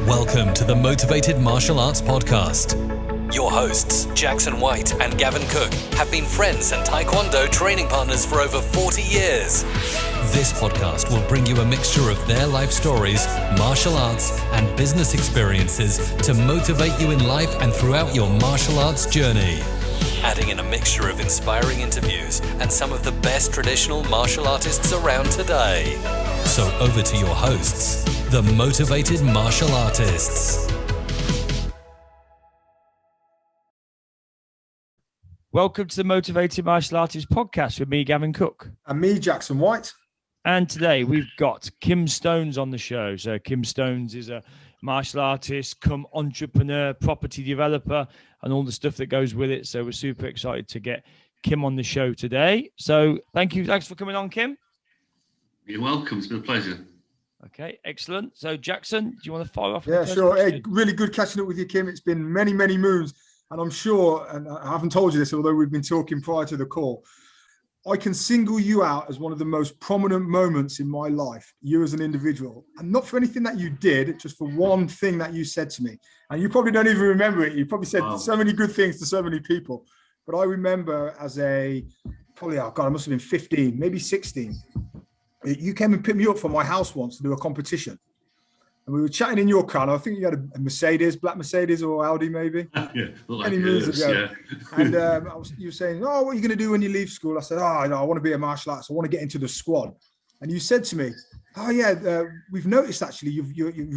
Welcome to the Motivated Martial Arts Podcast. Your hosts, Jackson White and Gavin Cook, have been friends and Taekwondo training partners for over 40 years. This podcast will bring you a mixture of their life stories, martial arts, and business experiences to motivate you in life and throughout your martial arts journey. Adding in a mixture of inspiring interviews and some of the best traditional martial artists around today. So over to your hosts, the Motivated Martial Artists. Welcome to the Motivated Martial Artists podcast with me, Gavin Cook. And me, Jackson White. And today we've got Kim Stones on the show. So Kim Stones is a martial artist, come entrepreneur, property developer, and all the stuff that goes with it. So we're super excited to get Kim on the show today. So thank you. Thanks for coming on, Kim. You're welcome. It's been a pleasure. Okay, excellent. So Jackson, do you want to fire off? Yeah, sure. Hey, really good catching up with you, Kim. It's been many, many moons. And I'm sure, and I haven't told you this, although we've been talking prior to the call, I can single you out as one of the most prominent moments in my life, you as an individual. And not for anything that you did, just for one thing that you said to me. And you probably don't even remember it. You probably said so many good things to so many people. But I remember as I must have been 15, maybe 16. You came and picked me up from my house once to do a competition. And we were chatting in your car, and I think you had a Mercedes, black Mercedes or Audi maybe. Yeah, many moons ago. Yeah. And you were saying, oh, what are you going to do when you leave school? I said, I want to be a martial artist. I want to get into the squad. And you said to me, we've noticed actually you've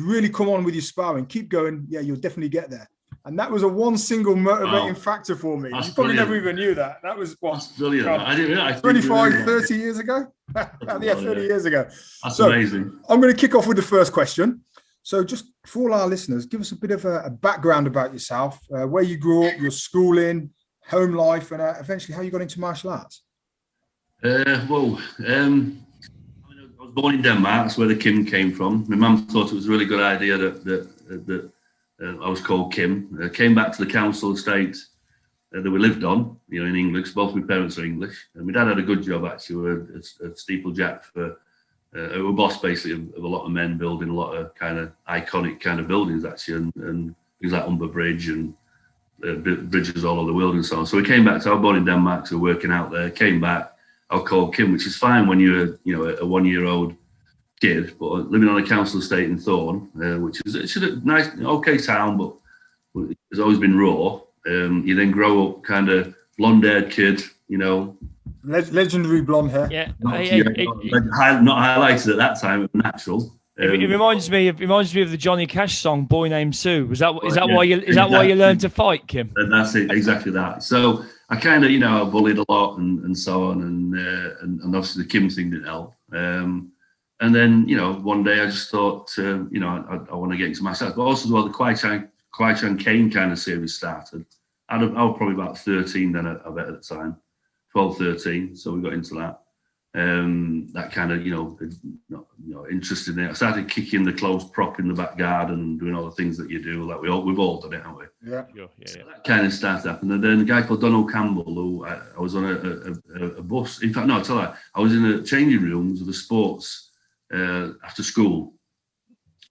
really come on with your sparring. Keep going. Yeah, you'll definitely get there. And that was a one single motivating factor for me. You probably never even knew that. That was what? That's brilliant. I didn't realize. 25, 30 years ago? 30 years ago. That's amazing. I'm going to kick off with the first question. So just for all our listeners, give us a bit of a background about yourself, where you grew up, your schooling, home life, and eventually how you got into martial arts. I was born in Denmark. That's where the Kim came from. My mum thought it was a really good idea that I was called Kim. I came back to the council estate that we lived on, in England, because both my parents are English. And my dad had a good job, actually. We were a steeplejack for we were boss, basically, of a lot of men building a lot of kind of iconic kind of buildings, actually, and things like Humber Bridge and bridges all over the world and so on. So we came back. So I was born in Denmark, so working out there. Came back. I was called Kim, which is fine when you're, a 1-year-old kid, but living on a council estate in Thorn, which is a nice, okay town, but it's always been raw. You then grow up kind of blonde-haired kid, legendary blonde hair. Yeah, not highlighted at that time, it was natural. It reminds me of the Johnny Cash song "Boy Named Sue." Is that why you learned to fight, Kim? And that's it, exactly that. So I kind of I bullied a lot and so on, and obviously the Kim thing didn't help. And then one day I just thought I want to get into martial arts, but also the Kwai Chan Kane kind of series started. I was probably about 13 then, I bet, at the time. 12, 13, so we got into that. That kind of, interested in it. I started kicking the closed prop in the back garden and doing all the things that you do. Like we've all done it, haven't we? Yeah. So that kind of started happening. And then a guy called Donald Campbell, who I was on a bus. In fact, no, I tell you, I was in the changing rooms of the sports after school,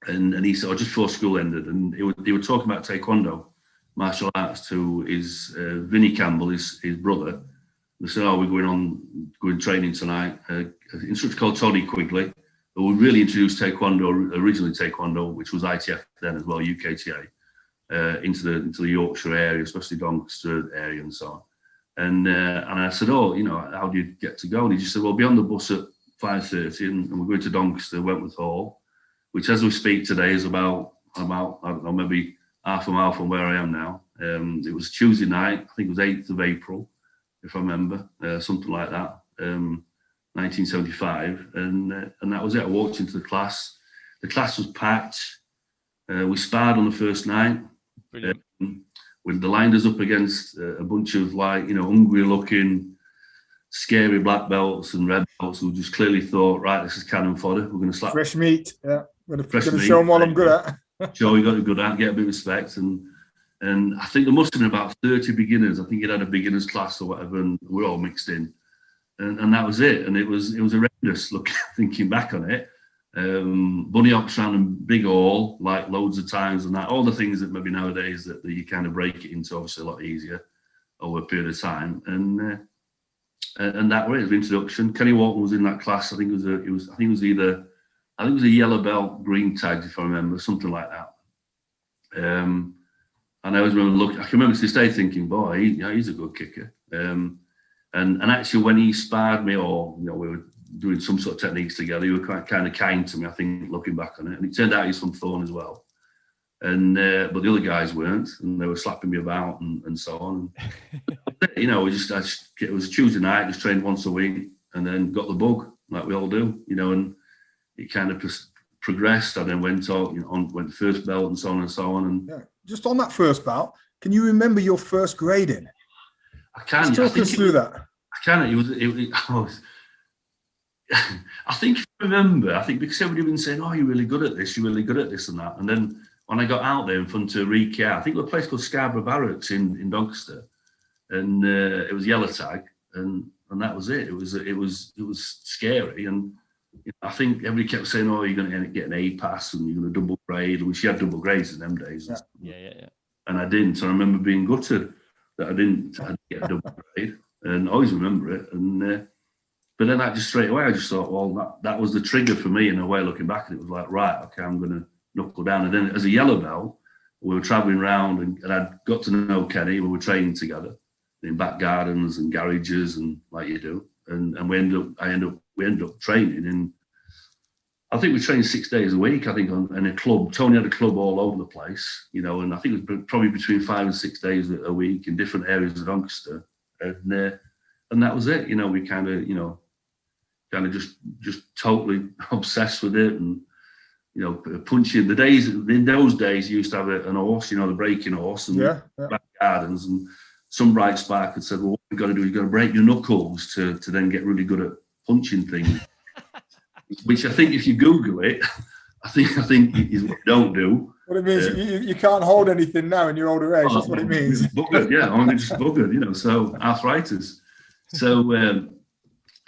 and he said, just before school ended, and they were talking about Taekwondo, martial arts, to his Vinnie Campbell, his brother. They said, we're going training tonight. An instructor called Tony Quigley, who really introduced originally Taekwondo, which was ITF then as well, UKTA, into the Yorkshire area, especially Doncaster area and so on. And I said, how do you get to go? And he just said, be on the bus at 5:30 and we're going to Doncaster, Wentworth Hall, which as we speak today is about I don't know, maybe half a mile from where I am now. It was Tuesday night, I think it was 8th of April, if I remember, something like that, 1975, and that was it. I walked into the class. The class was packed. We sparred on the first night. With the lined us up against a bunch of hungry-looking, scary black belts and red belts who just clearly thought, right, this is cannon fodder. We're going to slap fresh meat. Yeah, we're going to show them what I'm good at. Show you got to good at, get a bit of respect, and I think there must have been about 30 beginners. I think it had a beginners class or whatever, and we're all mixed in, and that was it. And it was horrendous. Thinking back on it, bunny hops around a big hall, like loads of times, and that all the things that maybe nowadays that you kind of break it into obviously a lot easier over a period of time, and that way of introduction. Kenny Walton was in that class. I think it was a yellow belt, green tags, if I remember, something like that. And I always remember I can remember to this day thinking, boy, he's a good kicker. And actually, when he sparred me, or we were doing some sort of techniques together, he was quite kind of kind to me, I think, looking back on it. And it turned out he's from Thorn as well. And but the other guys weren't, and they were slapping me about and so on. It was a Tuesday night, just trained once a week, and then got the bug like we all do, and it kind of progressed. I then went went first belt and so on and so on. And just on that first belt, can you remember your first grading? I can. Talk us through that. I can. I think I remember. I think because everybody had been saying, "Oh, you're really good at this. You're really good at this and that." And then when I got out there in front of Ricky, I think it was a place called Scarborough Barracks in Doncaster, and it was yellow tag, and that was it. It was scary, and I think everybody kept saying, "Oh, you're going to get an A pass, and you're going to double grade." And she had double grades in them days. Yeah. And I didn't. I remember being gutted that I didn't get a double grade, and I always remember it. And but then I just straight away, I just thought, well, that was the trigger for me in a way. Looking back, and it was like, right, okay, I'm going to knuckle down. And then as a yellow belt, we were travelling around, and I'd got to know Kenny. We were training together in back gardens and garages, and like you do. And we ended up training in. I think we trained 6 days a week. I think in a club. Tony had a club all over the place, and I think it was probably between 5 and 6 days a week in different areas of Doncaster, and that was it. We kind of just totally obsessed with it, and punching. In those days, you used to have an horse, the breaking horse, and back gardens, and some bright spark had said, well, what you've got to do is you've got to break your knuckles to then get really good at punching things. Which I think if you Google it, I think is what you don't do. What it means, you can't hold anything now in your older age. That's what it means. Buggered, yeah. I'm just buggered, so arthritis. So, and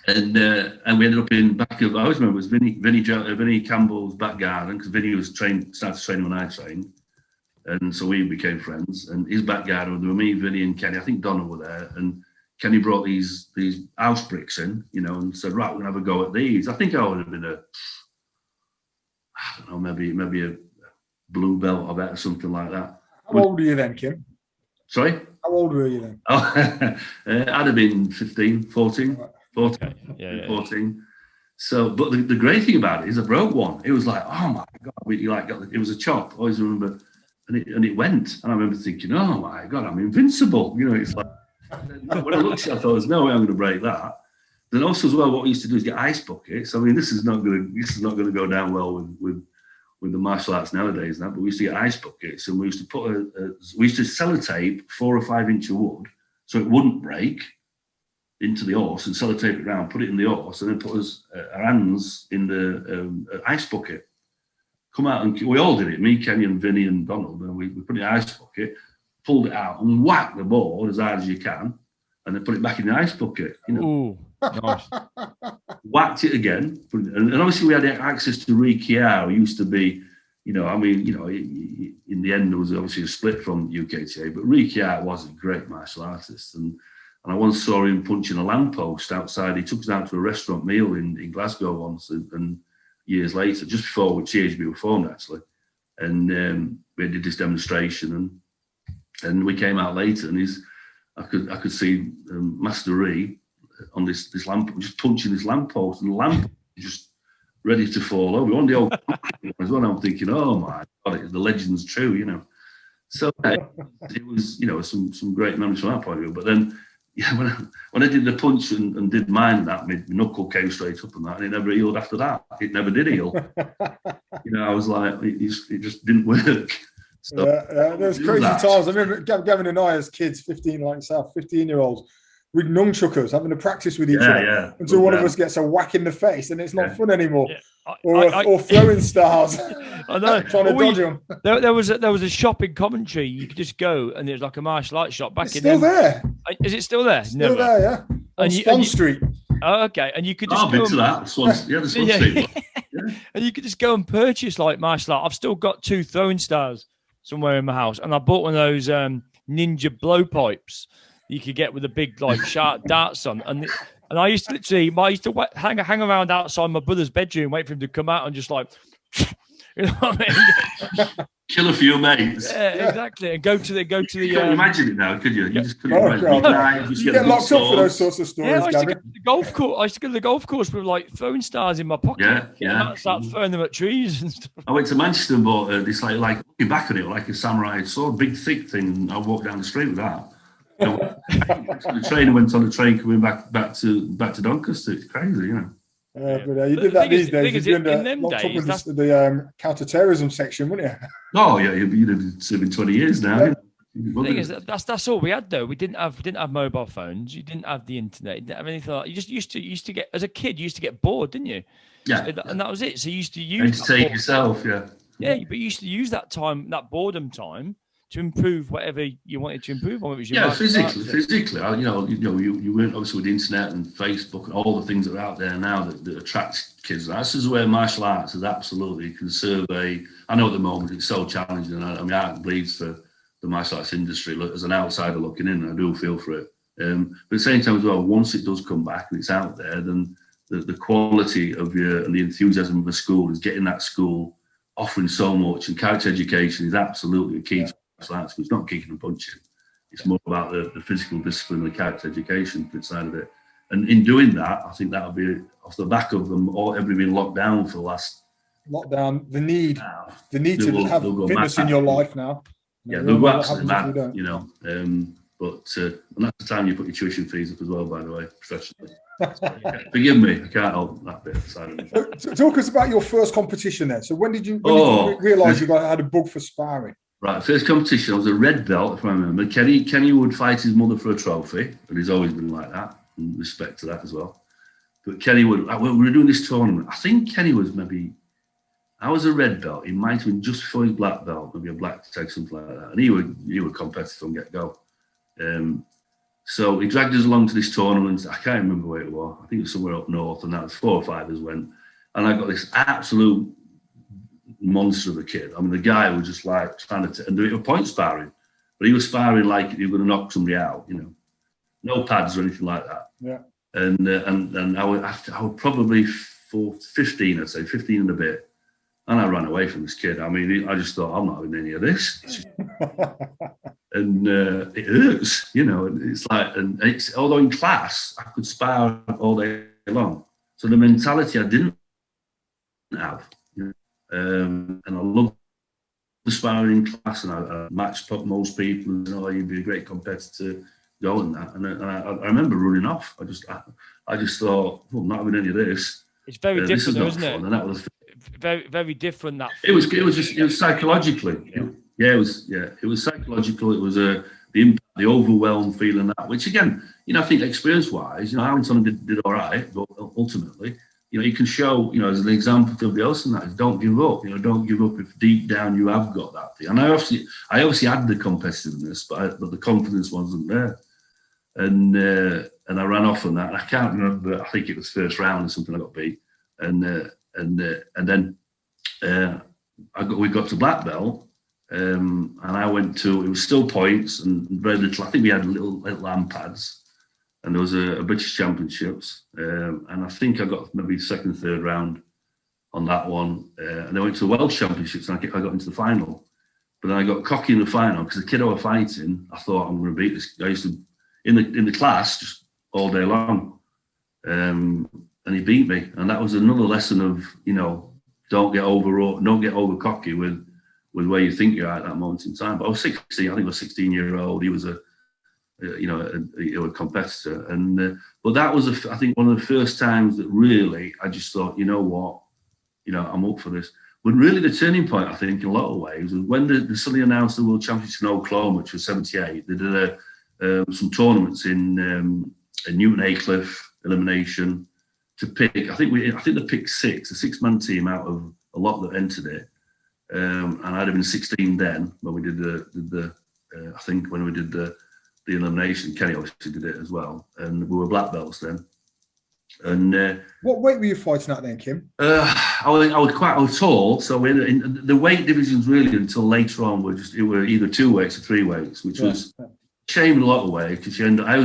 we ended up in back of, I always remember it was Vinnie Campbell's back garden, because Vinnie started training when I trained. And so we became friends. And his back garden, there were me, Vinnie and Kenny. I think Donna were there. And Kenny brought these house bricks in, and said, right, we're going to have a go at these. I think I would have been maybe a blue belt, I bet, or something like that. How old were you then, Kim? Sorry? How old were you then? I'd have been 15, 14. 14. Yeah. 14. So, but the great thing about it is I broke one. It was like, oh my God, it was a chop. I always remember, and it went. And I remember thinking, oh my God, I'm invincible. It's like, when I looked at it, I thought, there's no way I'm going to break that. Then also as well, what we used to do is get ice buckets. I mean, this is not going to go down well with the martial arts nowadays now. But we used to get ice buckets, and we used to sellotape 4 or 5 inch of wood so it wouldn't break into the horse, and sellotape it around, put it in the horse, and then put our hands in the ice bucket. Come out, and we all did it. Me, Kenny, and Vinny, and Donald, and we put it in the ice bucket. Pulled it out and whacked the board as hard as you can, and then put it back in the ice bucket. Ooh, nice. Whacked it again, and obviously we had access to Ricky Howe. Who used to be, in the end there was obviously a split from UKTA, but Ricky Howe was a great martial artist, and I once saw him punching a lamppost outside. He took us out to a restaurant meal in Glasgow once, and years later, just before CHB were formed actually, and we did this demonstration and we came out later, and I could see Master Ree on this lamp, just punching this lamppost, and the lamp just ready to fall over. One of the old as well. I'm thinking, oh my God, the legend's true, So it was, some great memories from that point of view. But then, when I did the punch and did mine, that my knuckle came straight up and that, and it never healed after that. It never did heal. I was like, it just didn't work. So, there's crazy times. I remember Gavin and I as kids, 15-year-olds, with nunchuckers having to practice with each other until one of us gets a whack in the face, and it's not fun anymore. Yeah. Or throwing stars. I know. Trying to dodge them. There was a shop in Coventry. You could just go, and there's like a martial arts shop back it's still there. Is it still there? Still there, yeah. On Swan Street. Oh, okay. And you could just. I've been to that. The Swan Street. And you could just go and purchase like martial art. I've still got 2 throwing stars somewhere in my house, and I bought one of those ninja blowpipes you could get with the big like sharp darts on, and I used to hang around outside my brother's bedroom, wait for him to come out and just like, you know what I mean? Kill a few mates. Yeah, exactly. And go to the. You can't imagine it now, could you? You just couldn't you get locked up for those sorts of stories. Yeah, I used to go to the golf course. I used to go to the golf course with like throwing stars in my pocket. Yeah. Start throwing them at trees and stuff. I went to Manchester and bought this like looking back on it, like a samurai sword, big thick thing. And I walked down the street with that. You know, the train went on the train coming back to Doncaster. It's crazy, you know. But you did that these days. You'd be locked up with the counter-terrorism section, wouldn't you? Oh yeah, you'd have serving 20 years now. Yeah. The thing is, that's all we had though. We didn't have mobile phones. You didn't have the internet. You didn't have anything like that. You just used to get, as a kid, you used to get bored, didn't you? Yeah. And that was it. So you used to use entertain yourself. Yeah. Yeah, but you used to use that time, that boredom time, to improve whatever you wanted to improve on. It was your physically. You weren't obviously with the internet and Facebook and all the things that are out there now that attract kids. This is where martial arts is absolutely can serve a. I know at the moment it's so challenging. And I mean, heart bleeds for the martial arts industry. Look, as an outsider looking in, I do feel for it. But at the same time as well, once it does come back and it's out there, then the quality of and the enthusiasm of a school is getting that school offering so much, and character education is absolutely a key to martial arts. It's not kicking and punching. It's more about the physical discipline and the character education side of it. And in doing that, I think that'll be off the back of them all everybody being locked down for the last lockdown. The need to have fitness in your life now. Yeah, they'll go absolutely mad, you know. But and that's the time you put your tuition fees up as well, by the way, professionally. Forgive me, I can't help that bit side of it. So talk us about your first competition then. So when did you realise you had a bug for sparring? Right, first competition, I was a red belt, if I remember. Kenny would fight his mother for a trophy, and he's always been like that, in respect to that as well. But Kenny we were doing this tournament. I think Kenny was I was a red belt. He might have been just before his black belt, maybe a black tag, something like that. And he were competitive from get-go. So he dragged us along to this tournament. I can't remember where it was. I think it was somewhere up north, and that was 4 or 5 us went. And I got this absolute monster of a kid. I mean, the guy was just like trying to do it with point sparring, but he was sparring like he was going to knock somebody out, you know. No pads or anything like that. Yeah. And I was probably 15, I'd say 15 and a bit. And I ran away from this kid. I mean, I just thought, I'm not having any of this. And it hurts, you know. It's like, although in class, I could spar all day long. So the mentality I didn't have, you know. And I loved the sparring in class, and I matched up most people. And, you'd be a great competitor, go and that. And I remember running off. I just thought, well, I'm not having any of this. It's very different, though, isn't it? And that was very, very different. That it was psychologically. Yeah, it was psychological. It was the impact, the overwhelmed feeling that, which again, you know, I think experience-wise, you know, Aaron did all right, but ultimately, you know, you can show, you know, as an example to everybody else, and that is don't give up. You know, don't give up if deep down you have got that thing. And I obviously had the competitiveness, but the confidence wasn't there. And I ran off on that. I can't remember. I think it was first round or something. I got beat, and then we got to black belt, and I went to. It was still points and very little. I think we had little hand pads, and there was a British Championships, and I think I got maybe second, third round on that one, and I went to the World Championships, and I got into the final, but then I got cocky in the final because the kid I was fighting, I thought I'm going to beat this. I used to in the class just all day long, and he beat me, and that was another lesson of, you know, don't get over cocky with where you think you're at that moment in time. But I was 16, I think I was 16-year-old. He was a competitor, and but that was I think one of the first times that really I just thought, you know what, you know, I'm up for this. But really the turning point, I think, in a lot of ways, was when they suddenly announced the World Championships in Oklahoma, which was 78. They did some tournaments in Newton Aycliffe elimination to pick. I think they picked 6, a 6-man team out of a lot that entered it. And I'd have been 16 then when we did the elimination. Kenny obviously did it as well, and we were black belts then. And what weight were you fighting at then, Kim? I was tall, so in the weight divisions really until later on were either 2 weights or 3 weights, which was a shame in a lot of ways because I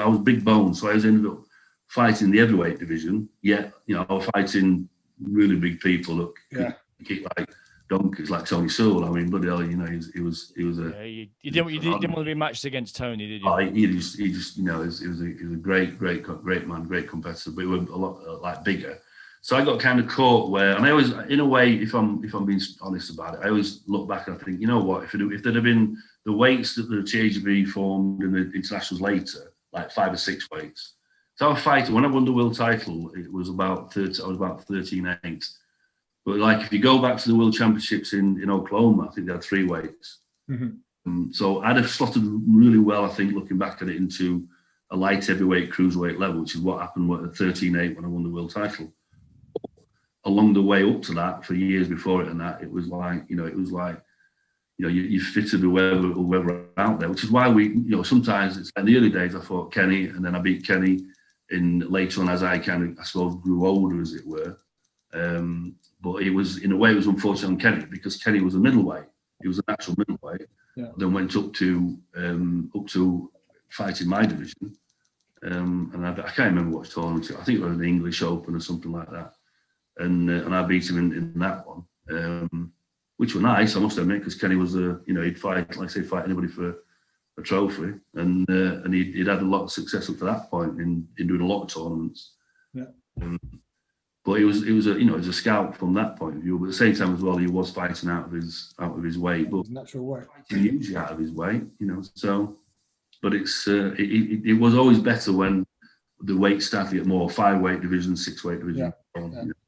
was big bone, so I ended up fighting the heavyweight division. Yeah, I was fighting really big people that kick like donkeys, like Tony Sewell. I mean, bloody hell, he was a. Yeah, you didn't want to be matched against Tony, did you? Oh, he just, he was a great man, great competitor, but he was a lot bigger. So I got kind of caught where, and I always, in a way, if I'm being honest about it, I always look back and I think, you know what, if there'd have been the weights that the THB formed in the internationals later, like 5 or 6 weights. So I was fighting, when I won the world title, it was about 30, I was about 13.8. But like if you go back to the world championships in Oklahoma, I think they had 3 weights. Mm-hmm. So I'd have slotted really well, I think, looking back at it, into a light heavyweight cruiserweight level, which is what happened at 13.8 when I won the world title. Along the way up to that, for years before it and that, it was like, you fitted whoever out there, which is why we, sometimes it's like in the early days I fought Kenny and then I beat Kenny later on as I suppose grew older, as it were. But it was, in a way, it was unfortunate on Kenny because Kenny was a middleweight. He was a natural middleweight. Yeah. Then went up to fighting my division. And I can't remember what tournament. I think it was an English Open or something like that. And I beat him in that one, which was nice, I must admit, because Kenny was he'd fight, like I say, fight anybody for a trophy, and he'd had a lot of success up to that point in doing a lot of tournaments. Yeah. But it was a scout from that point of view. But at the same time as well, he was fighting out of his weight, but natural weight, usually out of his weight, So, but it was always better when the weight started to get more 5-weight division, 6-weight division.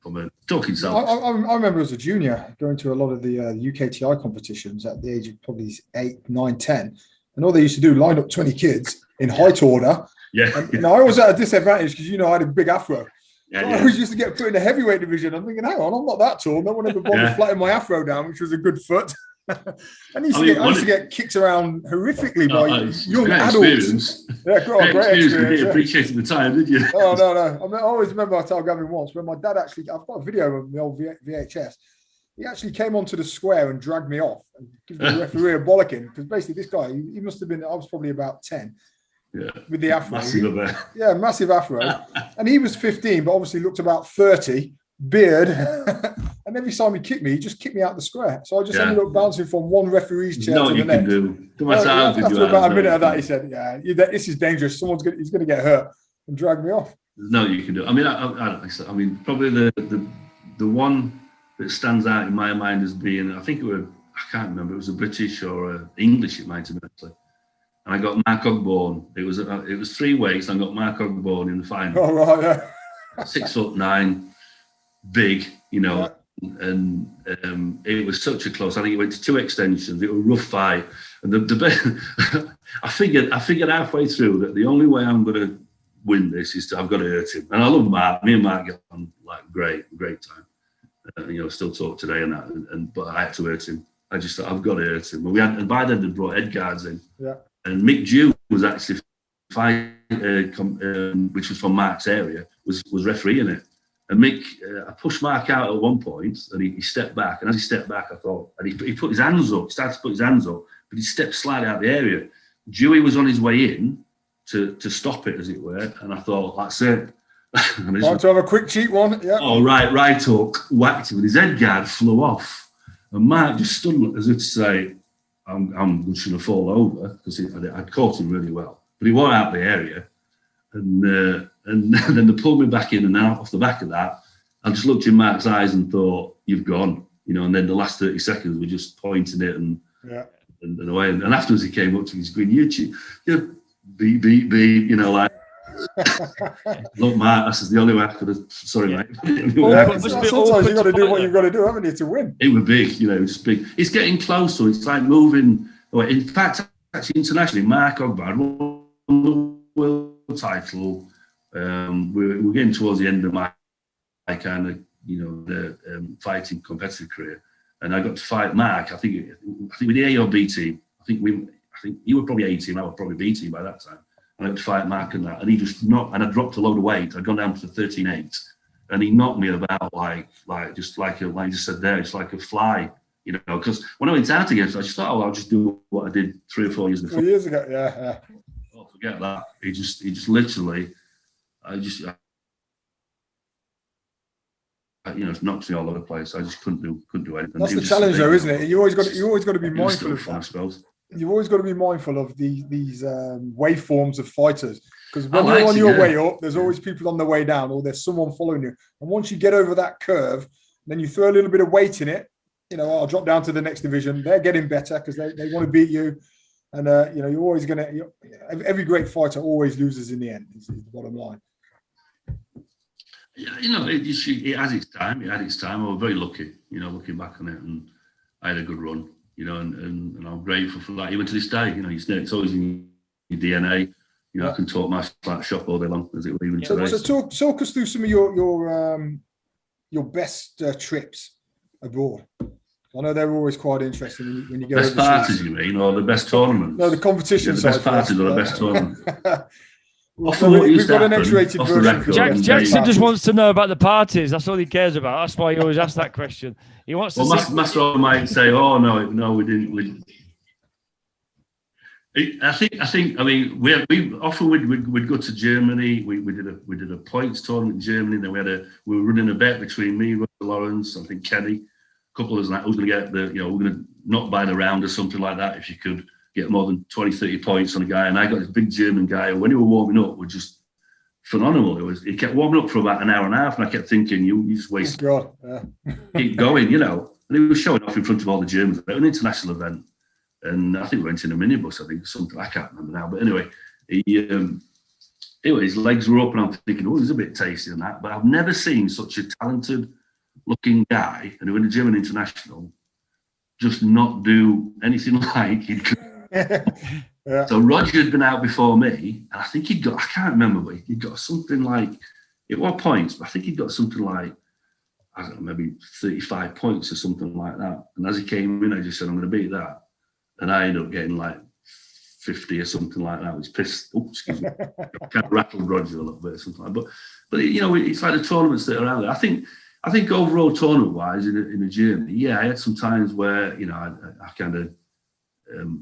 From a talking self. I remember as a junior going to a lot of the UKTI competitions at the age of probably 8, 9, 10, and all they used to do line up 20 kids in height order. Yeah. And I was at a disadvantage because I had a big afro. Yeah, I always used to get put in the heavyweight division. I'm thinking, hang on, I'm not that tall. No one ever bothered flattening my afro down, which was a good foot. I used to get kicked around horrifically by young adults. Yeah, great experience. You appreciated the time, did you? Oh, no. I always remember I told Gavin once when my dad I've got a video of my old VHS. He actually came onto the square and dragged me off and gave the referee a bollocking because basically this guy, he must have been, I was probably about 10. Yeah, with the afro. Massive afro. And he was 15, but obviously looked about 30, beard. And every time he kicked me, he just kicked me out the square. So I just ended up bouncing from one referee's chair to the next. After about a minute of that, he said, this is dangerous. He's going to get hurt, and drag me off. No, you can do it. I mean, probably the one that stands out in my mind as being, I can't remember, it was a British or a English, it might have been actually. And I got Mark Ogborn. It was 3 weights. And I got Mark Ogborn in the final. Oh right, yeah. 6'9", big, and it was such a close. I think it went to 2 extensions. It was a rough fight, and I figured halfway through that the only way I'm going to win this is I've got to hurt him. And I love Mark. Me and Mark get on like great time. Still talk today and that. But I had to hurt him. I just thought I've got to hurt him. And by then they brought Ed guards in. Yeah. And Mick Dew was actually fighting, which was from Mark's area, was refereeing it. And Mick, I pushed Mark out at one point, and he stepped back. And as he stepped back, I thought, and he put his hands up, started to put his hands up, but he stepped slightly out of the area. Dewey was on his way in to stop it, as it were. And I thought, that's it. Time to have a quick cheat one. Yeah. Oh, right hook, whacked him, and his head guard flew off. And Mark just stood as if to say, I'm just going to fall over, because I'd caught him really well. But he wore out the area. And then they pulled me back in, and out off the back of that, I just looked in Mark's eyes and thought, you've gone. And then the last 30 seconds were just pointing it and away. And afterwards he came up to me, he's going, beep, like, look, Mark, this is the only way I could have, sorry, mate. Sometimes you've got to do what you've got to do, haven't you, to win? It was big, it was big. It's getting closer, it's like moving. In fact, actually, internationally, Mark Ogbar won the world title. We're getting towards the end of my kind of, fighting competitive career. And I got to fight Mark, I think with the A or B team. I think you were probably A team, I was probably B team by that time. I went to fight Mark and that, and he just knocked, and I dropped a load of weight. I'd gone down to 13.8, and he knocked me about like you just said there, it's like a fly, you know. Because when I went out against, I just thought, oh, I'll just do what I did 3 or 4 years before. 4 years ago, yeah. Oh, forget that. He just literally, knocks me all over the place. I just couldn't do anything. That's the challenge, though, isn't it? You always got to be mindful of fun, I suppose. You've always got to be mindful of these waveforms of fighters, because when you're on your way up, there's always people on the way down, or there's someone following you. And once you get over that curve, then you throw a little bit of weight in it. You know, I'll drop down to the next division. They're getting better because they want to beat you, and you're always going to. Every great fighter always loses in the end. Is the bottom line. Yeah, it has its time. It had its time. I was very lucky, looking back on it, and I had a good run. And I'm grateful for that. Even to this day, it's always in your DNA. I can talk martial arts shop all day long, as it will even today. So talk us through some of your best trips abroad. I know they're always quite interesting when you go. Best parties, you mean, or the best tournaments? No, the competition the side. Best parties or the best tournaments. We've got an X-rated version. Jackson just wants to know about the parties. That's all he cares about. That's why he always asks that question. He wants to. Well, Master might say, "Oh no, we didn't." I think. I mean, we often we'd go to Germany. We did a points tournament in Germany. Then we were running a bet between me, Russell Lawrence, I think Kenny, a couple of us, like, who's going to get we're going to knock by the round or something like that. If you could get more than 20, 30 points on a guy, and I got this big German guy. When he was warming up, was just phenomenal. He kept warming up for about an hour and a half, and I kept thinking, you just waste. Oh, God. Yeah. Keep going, And he was showing off in front of all the Germans. It was an international event, and I think we went in a minibus. I think something I can't remember now, but anyway, his legs were up, and I'm thinking, oh, he's a bit tasty and that. But I've never seen such a talented-looking guy, and he was a German international, just not do anything like he could. Yeah. So Roger had been out before me, and I think I can't remember, but he'd got something like, it was points, but I think he'd got something like, I don't know, maybe 35 points or something like that. And as he came in, I just said, I'm going to beat that. And I ended up getting like 50 or something like that. I was pissed. Oh, excuse me. I kind of rattled Roger a little bit or something like that. But it's like the tournaments that are out there. I think overall tournament-wise in a journey, I had some times where, I kind of,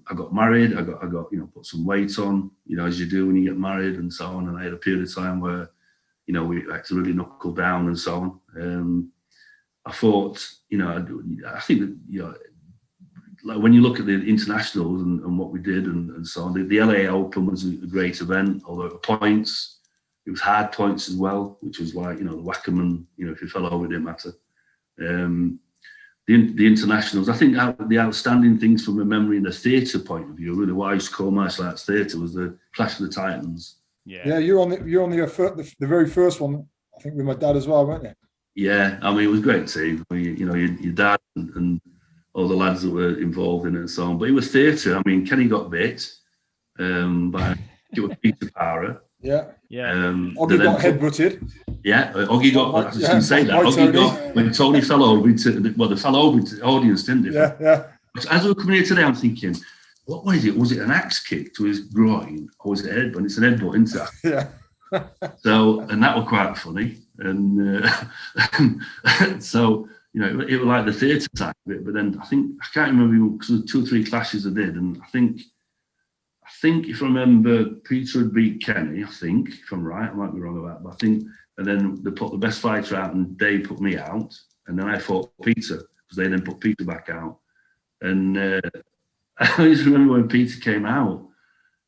I got married. I got put some weight on, as you do when you get married and so on. And I had a period of time where, we had to really knuckle down and so on. I thought, I think that, like when you look at the internationals and what we did and so on, the LA Open was a great event, although it was points. It was hard points as well, which was like, the Wackerman, if you fell over, it didn't matter. The internationals, I think the outstanding things from a memory and a theatre point of view, really what I used to call martial arts theatre, was the Clash of the Titans. Yeah, you're on the very first one, I think, with my dad as well, weren't you? Yeah, I mean, it was a great team. Your dad and all the lads that were involved in it and so on. But it was theatre. I mean, Kenny got bit by Peter Para. Yeah. Oggy got headbutted. Yeah, Oggy got. I was going to say that. Oggy got when Tony fell over. They fell over into the audience, didn't they? Yeah. As we were coming here today, I'm thinking, what was it? Was it an axe kick to his groin, or was it a headbutt? It's an headbutt, isn't it? Yeah. So, and that was quite funny, and so it was like the theatre side of it. But then I can't remember, because there were 2 or 3 clashes I did, and I think if I remember, Peter had beat Kenny. I think, if I'm right, I might be wrong about that, but I think. And then they put the best fighter out, and Dave put me out, and then I fought Peter, because they then put Peter back out. And I always remember when Peter came out,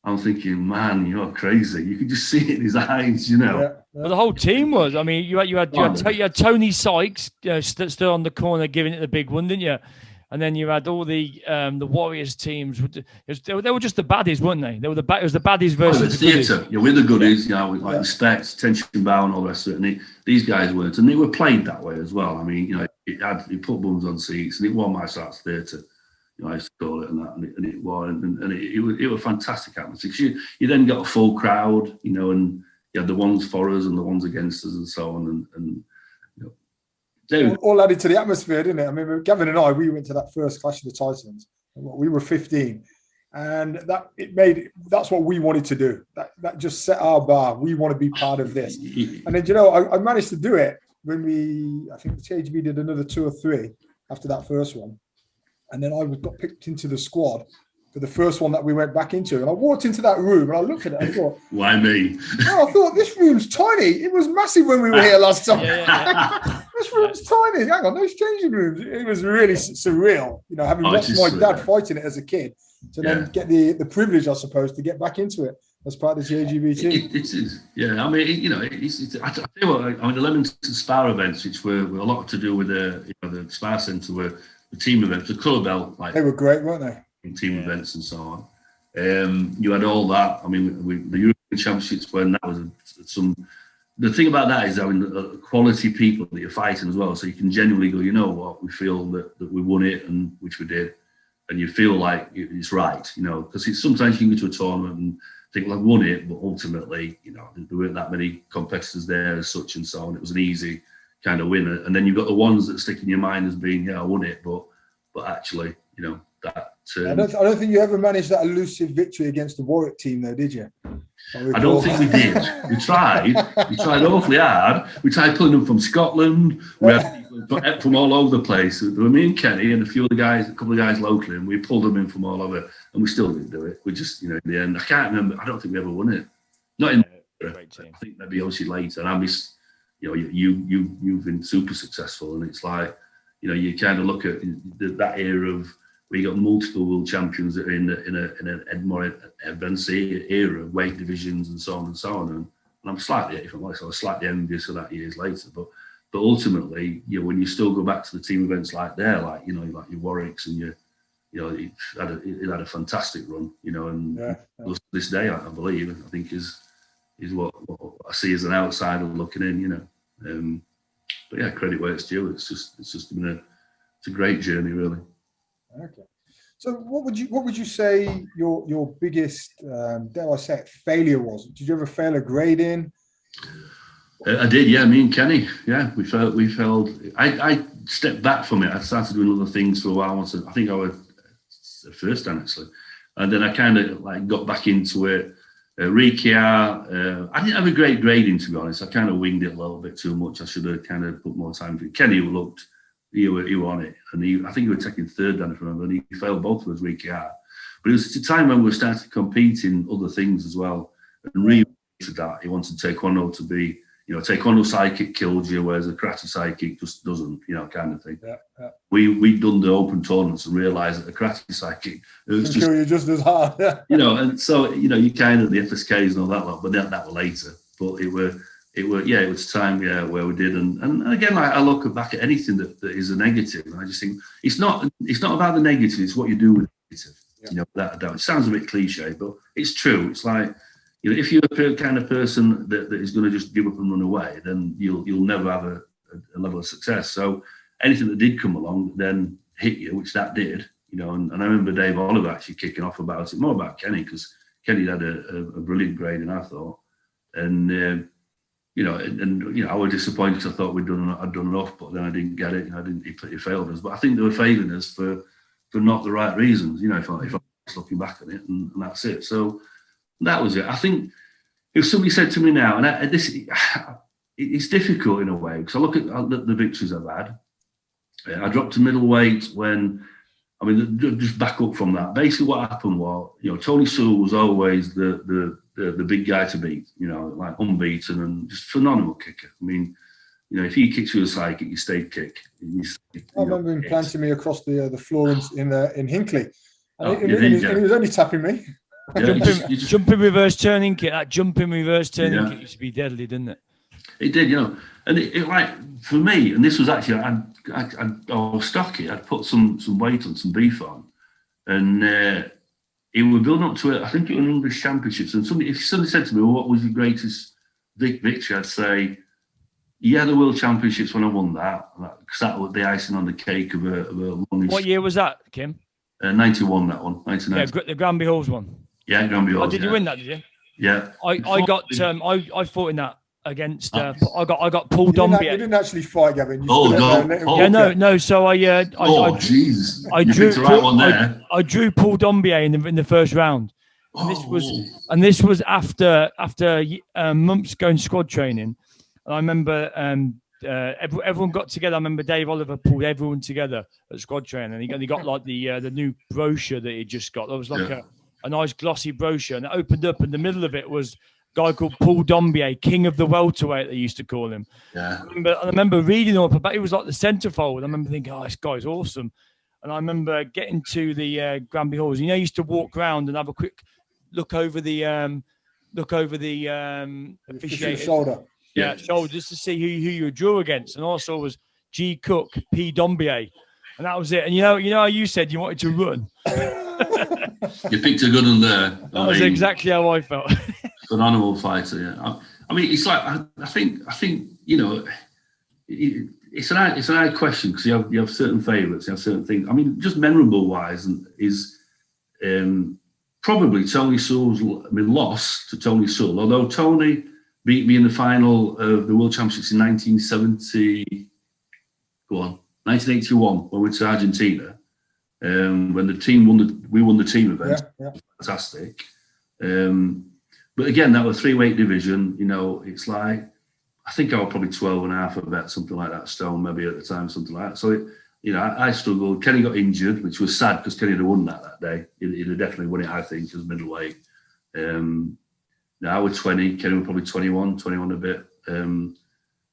I'm thinking, man, you're crazy. You could just see it in his eyes, Yeah. Well, the whole team was. I mean, you had Tony Sykes stood on the corner giving it the big one, didn't you? And then you had all the Warriors teams. They were just the baddies, weren't they? They were it was the baddies versus the theatre. Yeah, we're the goodies. With respect, tension bow, and all the rest of it. And these guys weren't, and they were played that way as well. I mean, it put bums on seats, and it was martial arts theatre. I used to call it, and that, and it was, and it was fantastic atmosphere. You then got a full crowd, and you had the ones for us and the ones against us, and so on, and all added to the atmosphere, didn't it? I mean, Gavin and I, we went to that first Clash of the Titans. We were 15, And that's what we wanted to do. That just set our bar. We want to be part of this. And then, I managed to do it when I think the THB did another 2 or 3 after that first one. And then I got picked into the squad for the first one that we went back into. And I walked into that room and I looked at it and I thought, why me? No, I thought, this room's tiny. It was massive when we were here last time. This room's tiny. Hang on, those changing rooms. It was really surreal, having watched my dad fighting it as a kid. To then get the privilege, I suppose, to get back into it as part of the LGBT. It is, yeah. I mean, I tell you what. I mean, the Leamington Spar events, which were a lot to do with the Spar Centre, were the team events, the colour belt, like they were great, weren't they? Team events and so on. You had all that. I mean, the European Championships when that was The thing about that is having quality people that you're fighting as well, so you can genuinely go, you know what, we feel that we won it, and which we did. And you feel like it's right, because sometimes you can go to a tournament and think, well, I won it, but ultimately, there weren't that many competitors there as such and so on. It was an easy kind of win. And then you've got the ones that stick in your mind as being, yeah, I won it, but actually, that. I don't think you ever managed that elusive victory against the Warwick team, though, did you? I don't think we did. We tried awfully hard. We tried pulling them from Scotland. We had people from all over the place. There were me and Kenny and a couple of guys locally, and we pulled them in from all over, and we still didn't do it. We just, in the end, I can't remember. I don't think we ever won it. Not in. I think maybe obviously later. And I miss, you've been super successful, and it's like, you kind of look at that era of. We got multiple world champions that are in a more advanced era, weight divisions and so on and so on. And I'm slightly, if I'm honest, I was slightly envious of that years later. But ultimately, when you still go back to the team events like there, like your Warwicks and it had a fantastic run, and this day, I believe, I think is what I see as an outsider looking in, But yeah, credit where it's due. It's just been a great journey, really. Okay, so what would you say your biggest dare I say it, failure was? Did you ever fail a grade in? I did, yeah. Me and Kenny, yeah, we failed. I stepped back from it. I started doing other things for a while. I think I was the first time actually, and then I kind of got back into it. Rikia, I didn't have a great grading, to be honest. I kind of winged it a little bit too much. I should have kind of put more time into it. Kenny looked. He were on it, and I think he was taking third then, if I remember, and he failed both of us, Ricky Hart. But it was at a time when we started to compete in other things as well, and really to that, he wanted Taekwondo to be, Taekwondo sidekick kills you, whereas a karate sidekick just doesn't, kind of thing. Yeah. We'd done the open tournaments and realised that the karate sidekick was kill you just as hard. And so, you kind of the FSKs and all that lot, but that were later. But it was a time, where we did, and again, I look back at anything that is a negative, and I just think it's not about the negative; it's what you do with the negative. Without a doubt. It sounds a bit cliche, but it's true. It's like, if you're the kind of person that is going to just give up and run away, then you'll never have a level of success. So anything that did come along then hit you, which that did, and I remember Dave Oliver actually kicking off about it, more about Kenny, because Kenny had a brilliant grading, I thought, and. I was disappointed because I thought I'd done enough, but then I didn't get it. He failed us. But I think they were failing us for not the right reasons. If I was looking back at it, and that's it. So that was it. I think if somebody said to me now, and it's difficult in a way, because I look at the victories I've had. I dropped to middleweight just back up from that. Basically, what happened was, Tony Sewell was always the big guy to beat, unbeaten and just phenomenal kicker. If he kicks you a side kick, you stay kick. I remember him planting me across the floor in Hinckley. He was only tapping me. Jumping reverse turning kick. That jumping reverse turning kick used to be deadly, didn't it? It did, And it for me, and this was actually, I was stocky. I'd put some weight on, some beef on, and it would build up to it. I think it was an English Championships. And if somebody said to me, well, what was your greatest victory? I'd say, the World Championships when I won that, because that was the icing on the cake of a longish. What year was that, Kim? 91, that one. 1990. Yeah, the Granby Halls one. Yeah, Granby Halls. Oh, did you win that? Did you? Yeah. I fought in that against I got Paul Dombier. You didn't actually fight, Gavin. So Jesus! I drew Paul Dombier in the first round. And this was after months going squad training. And I remember everyone got together. I remember Dave Oliver pulled everyone together at squad training, and he got like the new brochure that he just got. There was like a nice glossy brochure, and it opened up, and the middle of it was a guy called Paul Dombier, King of the Welterweight, they used to call him. Yeah. I remember reading all about. He was like the centerfold. I remember thinking, "Oh, this guy's awesome." And I remember getting to the Granby Halls. I used to walk around and have a quick look over the officiator's shoulder. Yeah, shoulder, just to see who you drew against. And also was G. Cook, P. Dombier. And that was it. And you know how you said you wanted to run? You picked a good one there. That was exactly how I felt. An animal fighter, yeah. I mean, it's like I think it's an odd question because you have certain favourites, you have certain things. I mean, just memorable wise, is probably Tony Sewell's loss to Tony Sewell. Although Tony beat me in the final of the World Championships in 1981 when we went to Argentina. When the team we won the team event. Yeah. Fantastic. But again, that was a 3-weight division. It's like, I think I was probably 12 and a half, about something like that, stone maybe at the time, something like that. So, I struggled. Kenny got injured, which was sad because Kenny had won that day. He'd have definitely won it, I think, as middleweight. I was 20, Kenny was probably 21 a bit. And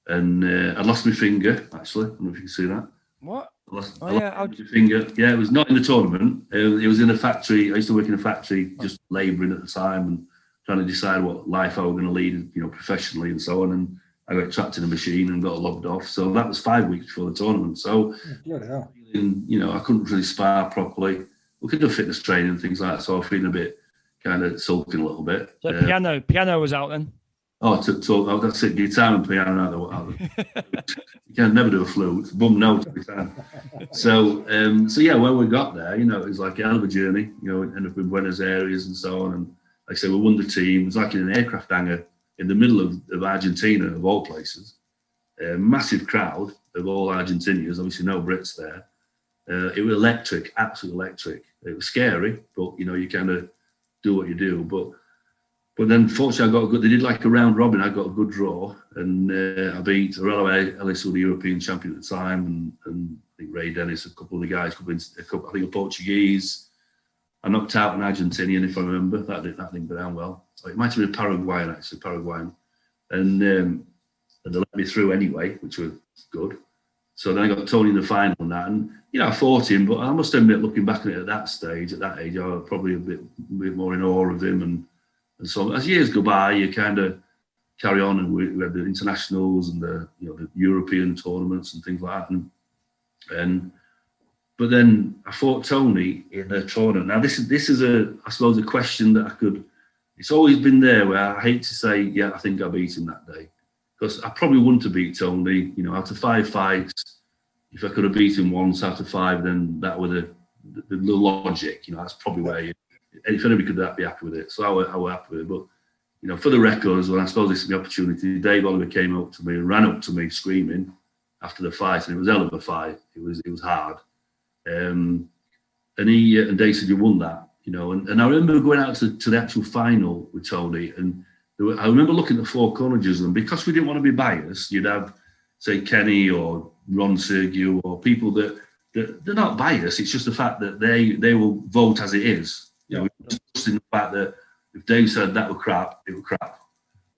I lost my finger, actually. I don't know if you can see that. What? I lost my finger. Yeah, it was not in the tournament. It was in a factory. I used to work in a factory, just labouring at the time and trying to decide what life I was going to lead, professionally and so on. And I got trapped in a machine and got lobbed off. So that was 5 weeks before the tournament. So, I couldn't really spar properly. We could do fitness training and things like that. So I was feeling a bit kind of sulking a little bit. So piano was out then? That's it, guitar and piano. You can never do a flute. Bum note every time. So when we got there, it was like a hell of a journey. Ended up in Buenos Aires and so on. And like I said, we won the team. It was like in an aircraft hangar in the middle of Argentina, of all places. A massive crowd of all Argentinians, obviously no Brits there. It was electric, absolutely electric. It was scary, but you kind of do what you do. But then, fortunately, they did like a round robin. I got a good draw, and I beat Aurelio Ellis, who was the European champion at the time, and I think Ray Dennis, a couple of the guys, I think a Portuguese. I knocked out an Argentinian, if I remember. That didn't go down well. So it might have been a Paraguayan, actually, and they let me through anyway, which was good. So then I got Tony in the final and that, and I fought him, but I must admit, looking back at it at that age, I was probably a bit more in awe of him, and so as years go by, you kind of carry on, and we had the internationals and the European tournaments and things like that, but then I fought Tony in a tournament. Now this is I suppose a question that it's always been there where I hate to say, yeah, I think I beat him that day, because I probably wouldn't have beat Tony. Out of 5 fights, if I could have beat him once out of 5, then that was the logic. That's probably where if anybody could be happy with it. So I was happy with it. But, for the records, when I suppose this is the opportunity, Dave Oliver came up to me and ran up to me screaming after the fight, and it was a hell of a fight. It was hard. And Dave said, you won that, and I remember going out to the actual final with Tony, and I remember looking at the 4 corner judges, and because we didn't want to be biased, you'd have, say, Kenny or Ron Sergio or people that they're not biased. It's just the fact that they will vote as it is. Just in the fact that if Dave said that were crap, it was crap.